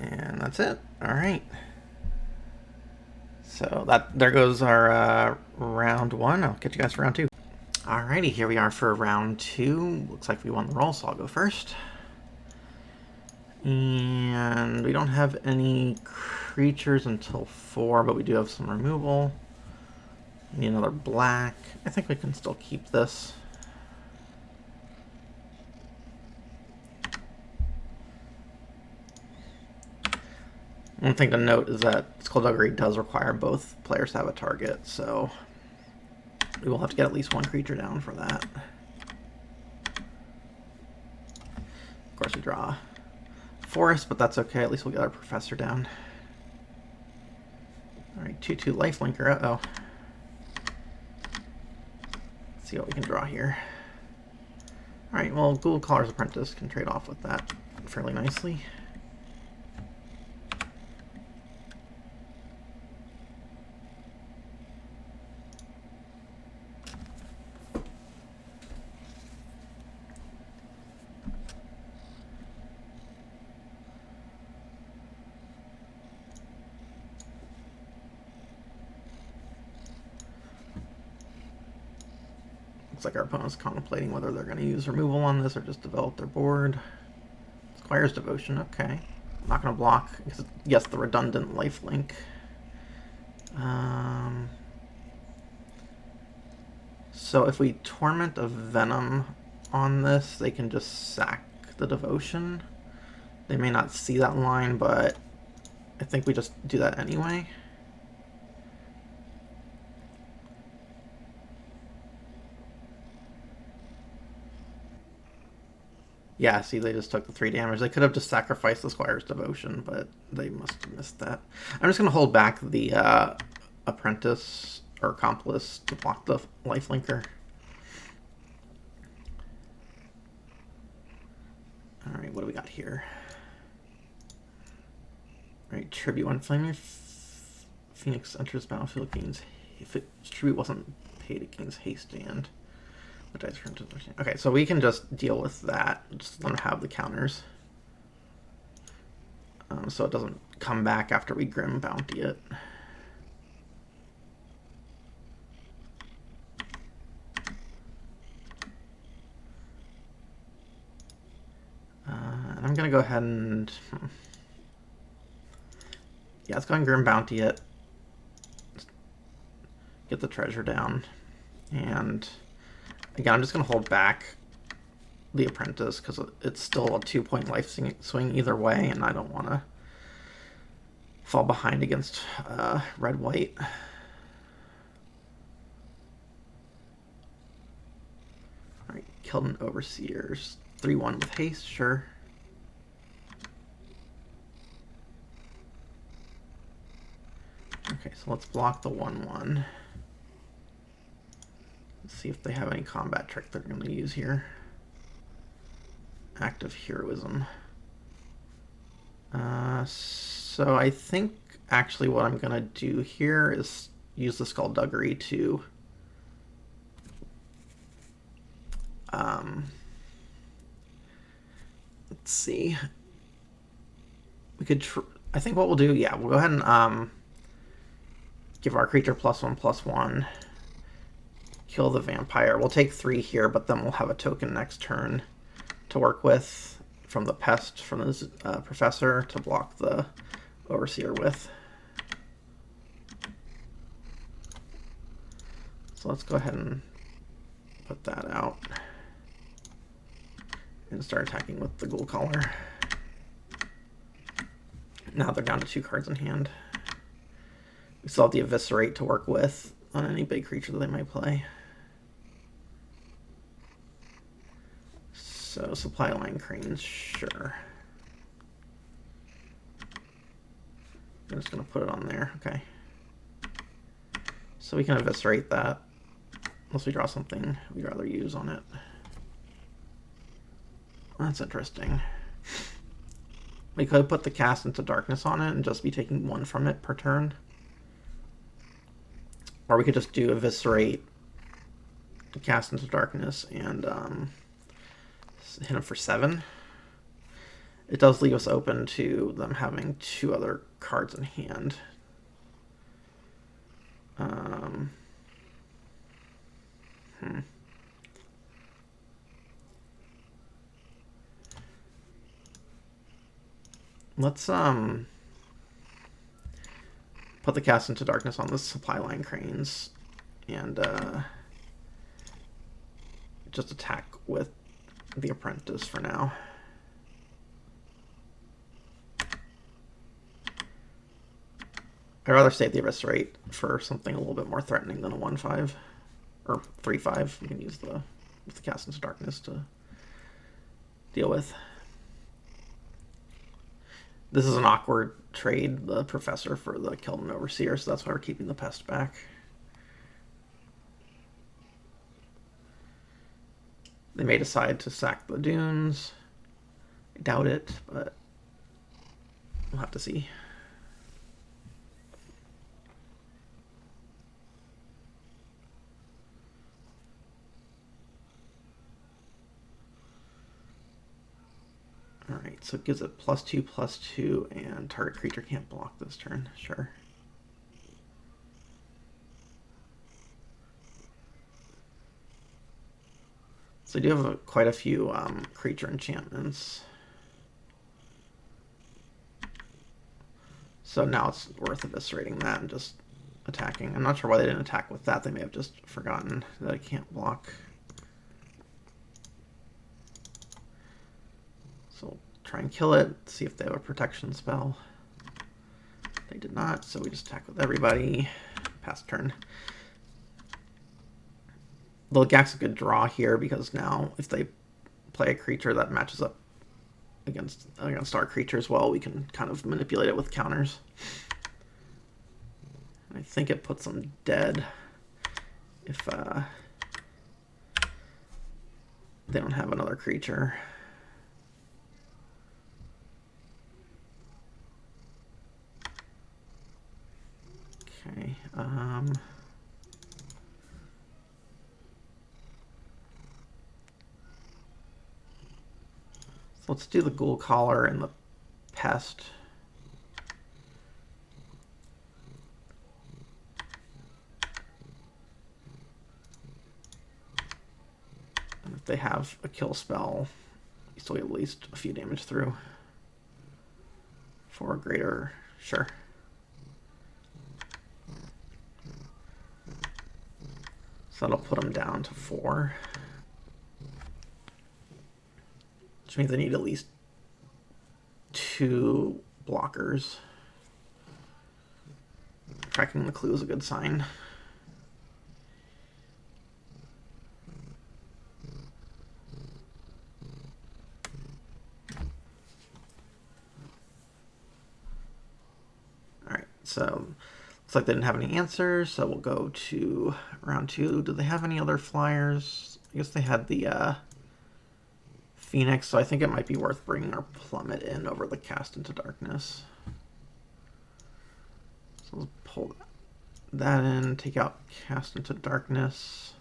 And that's it. All right. So there goes our round one. I'll catch you guys for round two. Alrighty, here we are for round two. Looks like we won the roll, so I'll go first. And we don't have any creatures until 4, but we do have some removal. We need another black. I think we can still keep this. One thing to note is that Skullduggery does require both players to have a target, so we will have to get at least one creature down for that. Of course, we draw Forest, but that's okay. At least we'll get our Professor down. Alright, 2/2 lifelinker. Uh-oh. Let's see what we can draw here. Alright, well, Ghoul Caller's Apprentice can trade off with that fairly nicely. Looks like our opponent's contemplating whether they're going to use removal on this or just develop their board. Squire's Devotion, okay. I'm not going to block, because yes, the redundant lifelink. So if we Torment of Venom on this, they can just sack the Devotion. They may not see that line, but I think we just do that anyway. Yeah, see, they just took the 3 damage. They could have just sacrificed the Squire's Devotion, but they must have missed that. I'm just going to hold back the Apprentice or Accomplice to block the lifelinker. Alright, what do we got here? Alright, Tribute. When Flaming Phoenix enters battlefield, gains... If its tribute wasn't paid, it gains haste and... Okay, so we can just deal with that. Just let them have the counters. So it doesn't come back after we Grim Bounty it. And I'm going to go ahead and... Yeah, let's go ahead and Grim Bounty it. Get the treasure down. And... Again, I'm just going to hold back the Apprentice because it's still a 2-point life swing either way, and I don't want to fall behind against red-white. Alright, killed an Overseers. 3/1 with haste, sure. Okay, so let's block the 1/1. See if they have any combat trick they're going to use here. Act of Heroism. So I think actually what I'm going to do here is use the Skullduggery to let's see. We could I think what we'll do, yeah, we'll go ahead and give our creature +1/+1. Kill the vampire. We'll take 3 here, but then we'll have a token next turn to work with from the pest, from the Professor, to block the Overseer with. So let's go ahead and put that out. And start attacking with the Ghoul Caller. Now they're down to 2 cards in hand. We still have the Eviscerate to work with on any big creature that they might play. So, Supply Line Cranes, sure. I'm just going to put it on there, okay. So we can Eviscerate that, unless we draw something we'd rather use on it. That's interesting. We could put the Cast into Darkness on it and just be taking 1 from it per turn. Or we could just do Eviscerate, Cast into Darkness, and hit him for 7. It does leave us open to them having 2 other cards in hand. Let's put the Cast into Darkness on the Supply Line Cranes and just attack with the Apprentice for now. I'd rather save the Eviscerate for something a little bit more threatening than a 1/5 or 3/5. You can use the Cast into Darkness to deal with. This is an awkward trade, the Professor for the Kelvin Overseer, so that's why we're keeping the Pest back. They may decide to sack the Dunes. I doubt it, but we'll have to see. Alright, so it gives it +2/+2, and target creature can't block this turn. Sure. So I do have quite a few creature enchantments. So now it's worth eviscerating that and just attacking. I'm not sure why they didn't attack with that. They may have just forgotten that I can't block. So we'll try and kill it, see if they have a protection spell. They did not, so we just attack with everybody. Pass turn. The Lagak's a good draw here because now if they play a creature that matches up against our creatures well, we can kind of manipulate it with counters. I think it puts them dead if they don't have another creature. Okay. So let's do the Ghoul Collar and the Pest. And if they have a kill spell, you still get at least a few damage through. For a greater, sure. So that'll put them down to 4. Which means I need at least 2 blockers. Tracking the clue is a good sign. Alright, so looks like they didn't have any answers, so we'll go to round 2. Do they have any other flyers? I guess they had the Phoenix, so I think it might be worth bringing our Plummet in over the Cast into Darkness. So let's pull that in, take out Cast into Darkness.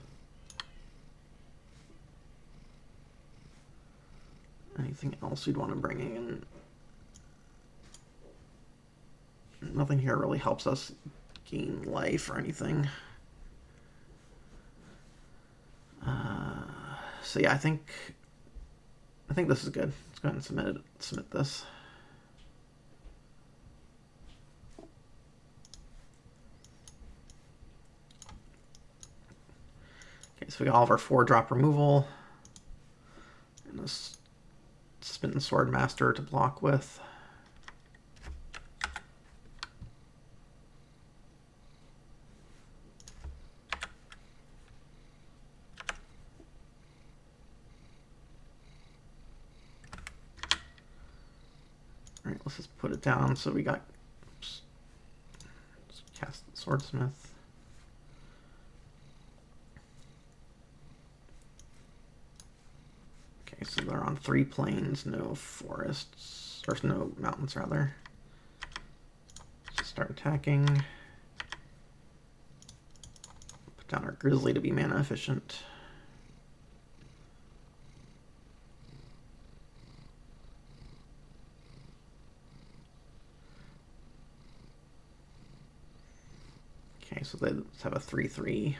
Anything else you'd want to bring in? Nothing here really helps us gain life or anything. So yeah, I think this is good. Let's go ahead and submit this. Okay, so we got all of our 4-drop removal. And this Spin Sword Master to block with. Alright, let's just put it down. So we got, oops, let's cast the Swordsmith. Okay, so they're on 3 plains, no forests, or no mountains rather. Let's start attacking. Put down our Grizzly to be mana efficient. . Okay, so they just have a 3/3.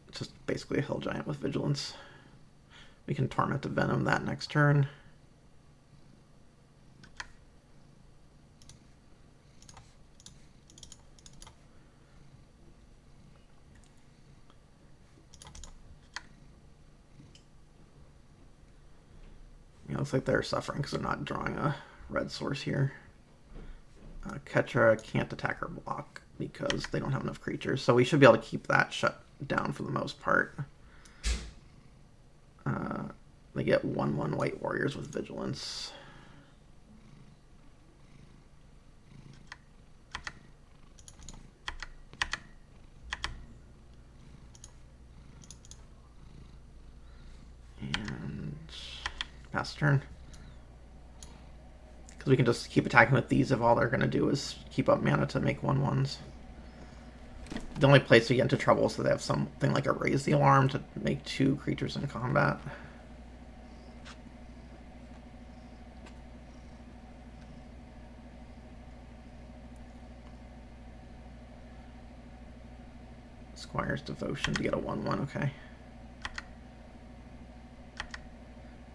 It's just basically a hill giant with vigilance. We can Torment to Venom that next turn. Yeah, looks like they're suffering because they're not drawing a red source here. Ketra can't attack or block because they don't have enough creatures. So we should be able to keep that shut down for the most part. They get 1/1 white warriors with vigilance. And pass turn. Because we can just keep attacking with these if all they're going to do is keep up mana to make 1/1s. The only place we get into trouble is that they have something like a Raise the Alarm to make 2 creatures in combat. Squire's Devotion to get a 1/1, okay.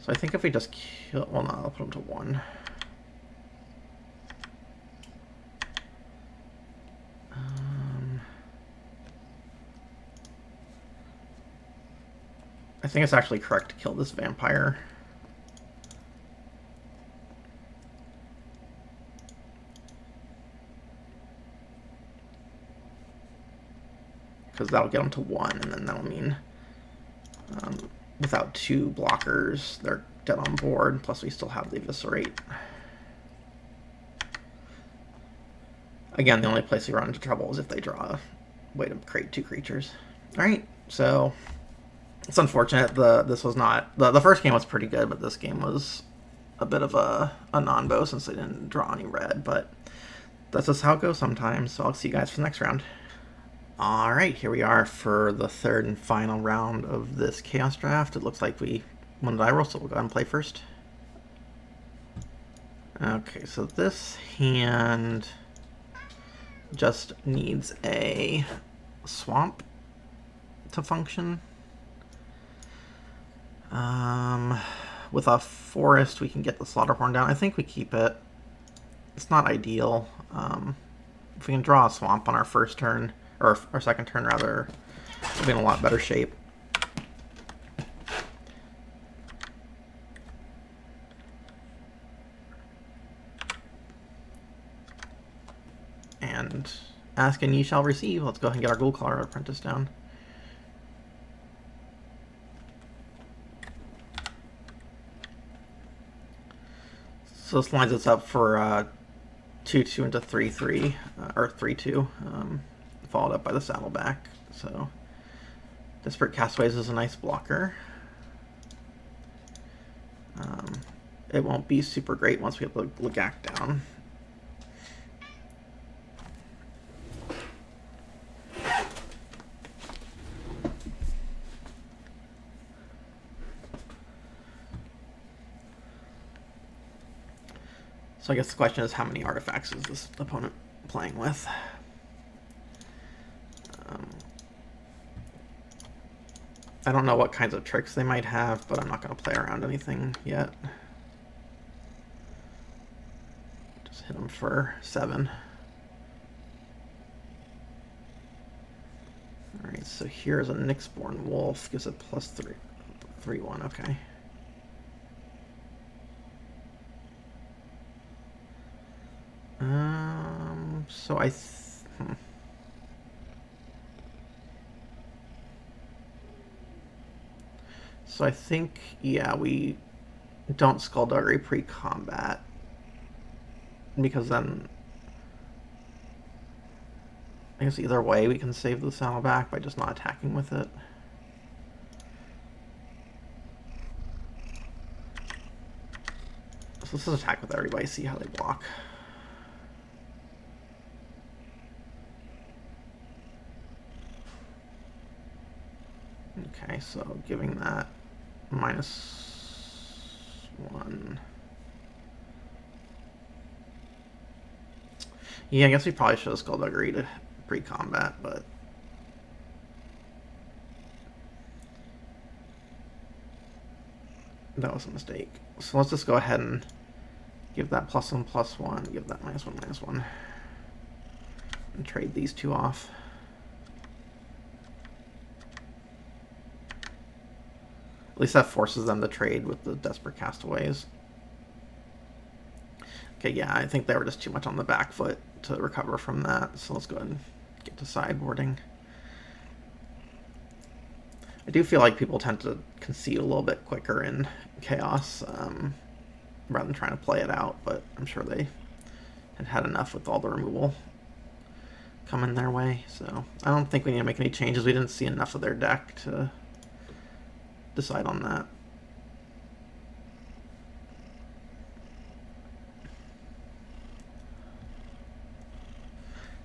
So I think if we just kill... Well, no, I'll put them to 1. I think it's actually correct to kill this vampire. Because that'll get them to 1, and then that'll mean without 2 blockers, they're dead on board, plus we still have the Eviscerate. Again, the only place we run into trouble is if they draw a way to create 2 creatures. Alright, so it's unfortunate. This was not... The first game was pretty good, but this game was a bit of a non-bow since they didn't draw any red, but that's just how it goes sometimes, so I'll see you guys for the next round. Alright, here we are for the third and final round of this Chaos Draft. It looks like we won the die roll, so we'll go ahead and play first. Okay, so this hand just needs a swamp to function. With a forest, we can get the Slaughterhorn down. I think we keep it. It's not ideal. If we can draw a swamp on our first turn, or our second turn rather, we'll be in a lot better shape. And ask and ye shall receive. Let's go ahead and get our Ghoulcaller Apprentice down. So this lines us up for 2/2 into 3/3, or 3/2, followed up by the Saddleback. So Desperate Castaways is a nice blocker. It won't be super great once we have the Lagak down. So I guess the question is, how many artifacts is this opponent playing with? I don't know what kinds of tricks they might have, but I'm not going to play around anything yet. Just hit them for 7. Alright, so here's a Nyxborn Wolf. Gives it +3, 3/1, okay. So So I think, yeah, we don't Skullduggery pre-combat, because then I guess either way we can save the Saddleback by just not attacking with it. So let's just attack with everybody, see how they block. Okay, so giving that -1. Yeah, I guess we probably should have Skullduggery to pre-combat, but that was a mistake. So let's just go ahead and give that +1/+1, give that -1/-1, and trade these two off. At least that forces them to trade with the Desperate Castaways. Okay, yeah, I think they were just too much on the back foot to recover from that, so let's go ahead and get to sideboarding. I do feel like people tend to concede a little bit quicker in Chaos rather than trying to play it out, but I'm sure they had enough with all the removal coming their way, so I don't think we need to make any changes. We didn't see enough of their deck to decide on that.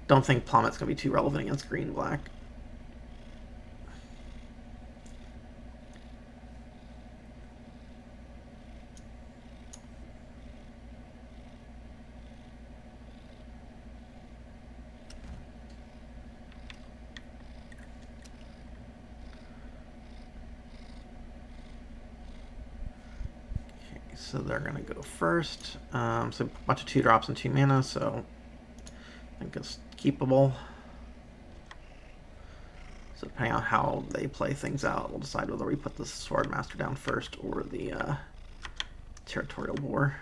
Don't think Plummet's going to be too relevant against green-black. So they're going to go first. So a bunch of 2-drops and 2 mana, so I think it's keepable. So depending on how they play things out, we'll decide whether we put the Swordmaster down first or the Territorial Boar.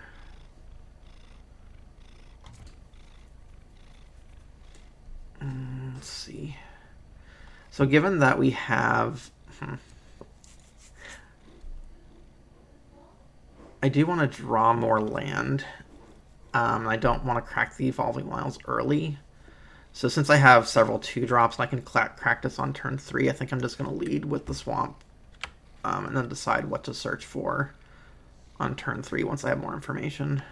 Let's see. So given that we have... I do want to draw more land. I don't want to crack the Evolving Wilds early. So since I have several 2-drops and I can crack this on turn 3, I think I'm just going to lead with the Swamp and then decide what to search for on turn 3 once I have more information.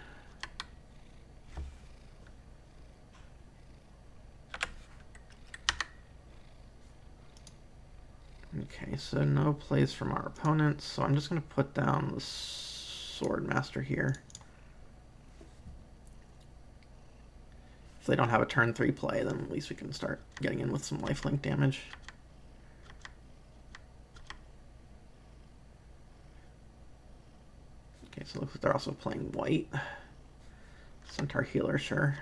Okay, so no plays from our opponents, so I'm just going to put down the Swordmaster here. If they don't have a turn 3 play, then at least we can start getting in with some lifelink damage. Okay, so it looks like they're also playing white. Centaur Healer, sure.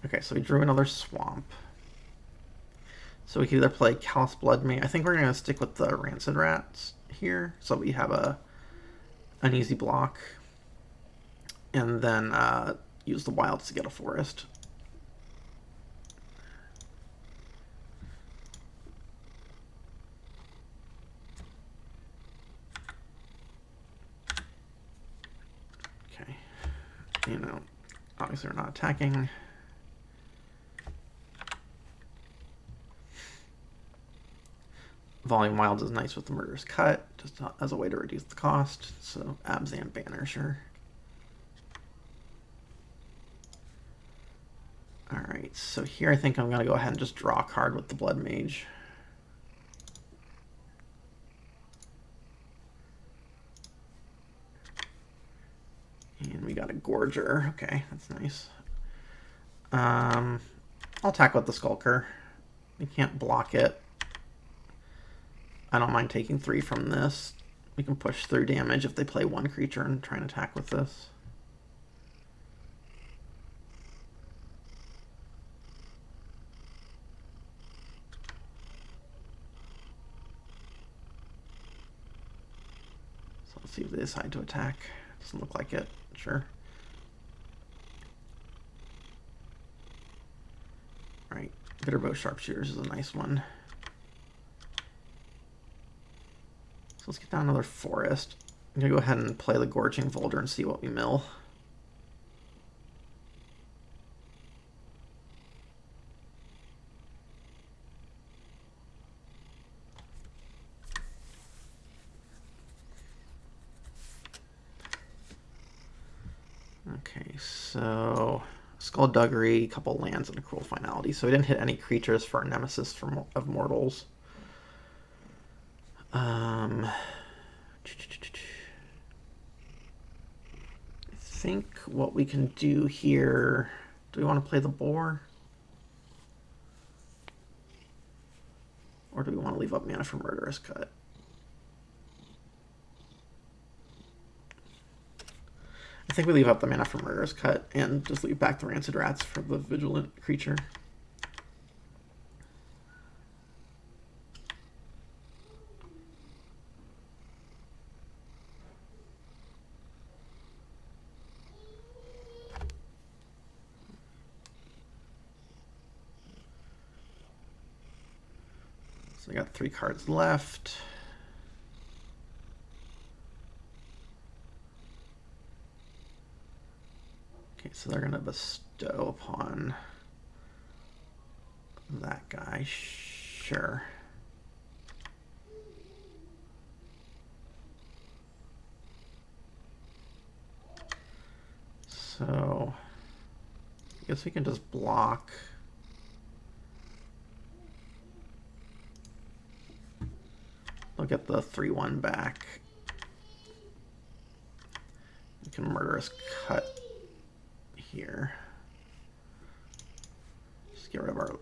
Okay, so we drew another Swamp. So we could either play Callous Bloodmage. I think we're going to stick with the Rancid Rats here, so we have an easy block. And then use the Wilds to get a forest. Okay. You know, obviously we're not attacking. Volume Wilds is nice with the Murderous Cut, just as a way to reduce the cost. So Abzan Banner, sure. Alright, so here I think I'm going to go ahead and just draw a card with the Blood Mage. And we got a Gorger. Okay, that's nice. I'll attack with the Skulker. We can't block it. I don't mind taking 3 from this. We can push through damage if they play 1 creature and try and attack with this. So let's see if they decide to attack. Doesn't look like it. Sure. Right. Bitterbow Sharpshooters is a nice one. Let's get down another forest. I'm going to go ahead and play the Gorging Volder and see what we mill. Okay, so Skullduggery, a couple lands, and a Cruel Finality. So we didn't hit any creatures for our Nemesis of Mortals. think what we can do here, do we want to play the boar? Or do we want to leave up mana for Murderous Cut? I think we leave up the mana for Murderous Cut and just leave back the Rancid Rats for the Vigilant creature. So I got 3 cards left. Okay, so they're going to bestow upon that guy. Sure. So I guess we can just block. They'll get the 3/1 back. We can Murderous Cut here. Just get rid of our...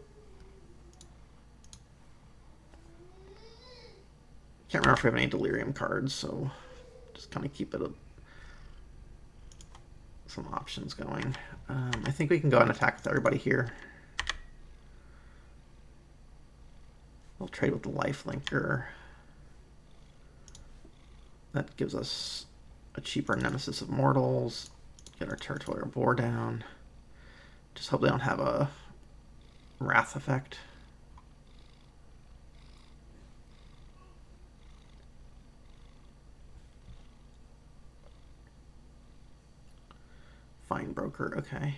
Can't remember if we have any Delirium cards, so just kind of keep it some options going. I think we can go and attack with everybody here. We'll trade with the Lifelinker. That gives us a cheaper Nemesis of Mortals. Get our Territorial Boar down. Just hope they don't have a Wrath effect. Fine Broker, okay.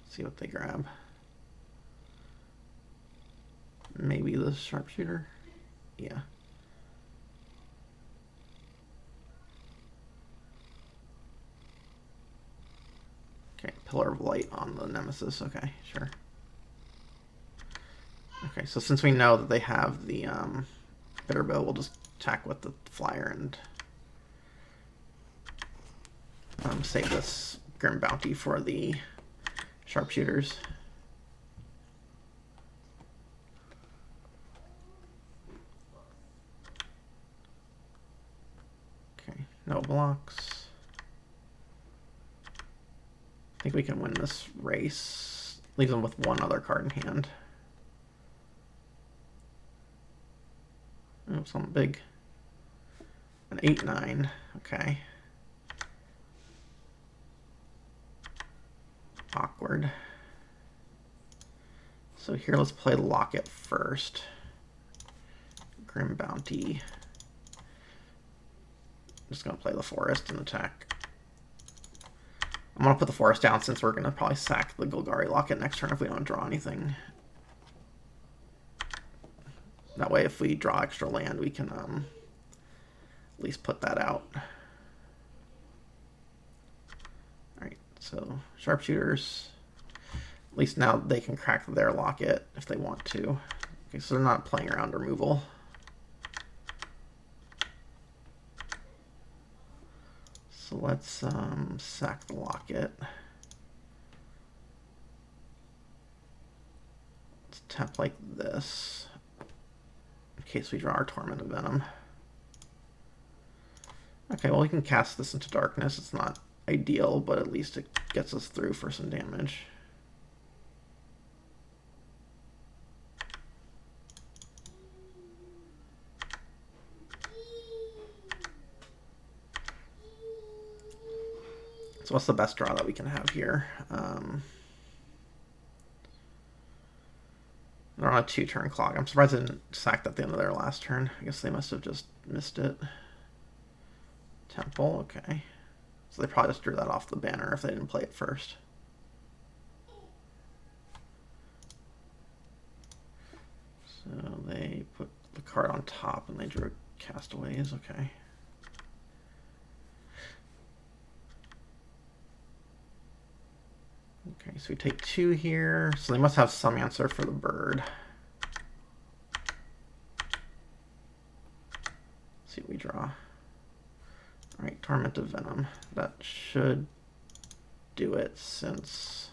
Let's see what they grab. Maybe the Sharpshooter? Yeah. Okay, Pillar of Light on the Nemesis. Okay, sure. Okay, so since we know that they have the Bitterbill, we'll just attack with the Flyer and save this Grim Bounty for the Sharpshooters. Okay, no blocks. I think we can win this race. Leave them with 1 other card in hand. Oh, something big. An 8/9. Okay. Awkward. So here, let's play Locket first. Grim Bounty. I'm just going to play the Forest and attack. I'm going to put the Forest down since we're going to probably sack the Golgari Locket next turn if we don't draw anything. That way, if we draw extra land, we can at least put that out. Alright, so Sharpshooters. At least now they can crack their Locket if they want to. Okay, so they're not playing around removal. So let's sack the Locket. Let's tap like this in case we draw our Torment of Venom. Okay, well we can cast this into darkness. It's not ideal, but at least it gets us through for some damage. So what's the best draw that we can have here? They're on a 2-turn clock. I'm surprised they didn't sack at the end of their last turn. I guess they must have just missed it. Temple, okay. So they probably just drew that off the banner if they didn't play it first. So they put the card on top and they drew Castaways, okay. Okay, so we take 2 here. So they must have some answer for the bird. Let's see what we draw. Alright, Torment of Venom. That should do it since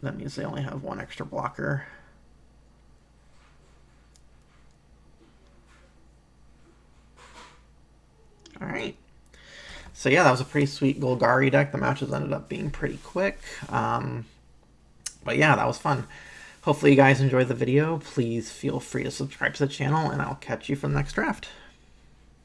that means they only have one extra blocker. All right. So yeah, that was a pretty sweet Golgari deck. The matches ended up being pretty quick. But yeah, that was fun. Hopefully you guys enjoyed the video. Please feel free to subscribe to the channel, and I'll catch you for the next draft.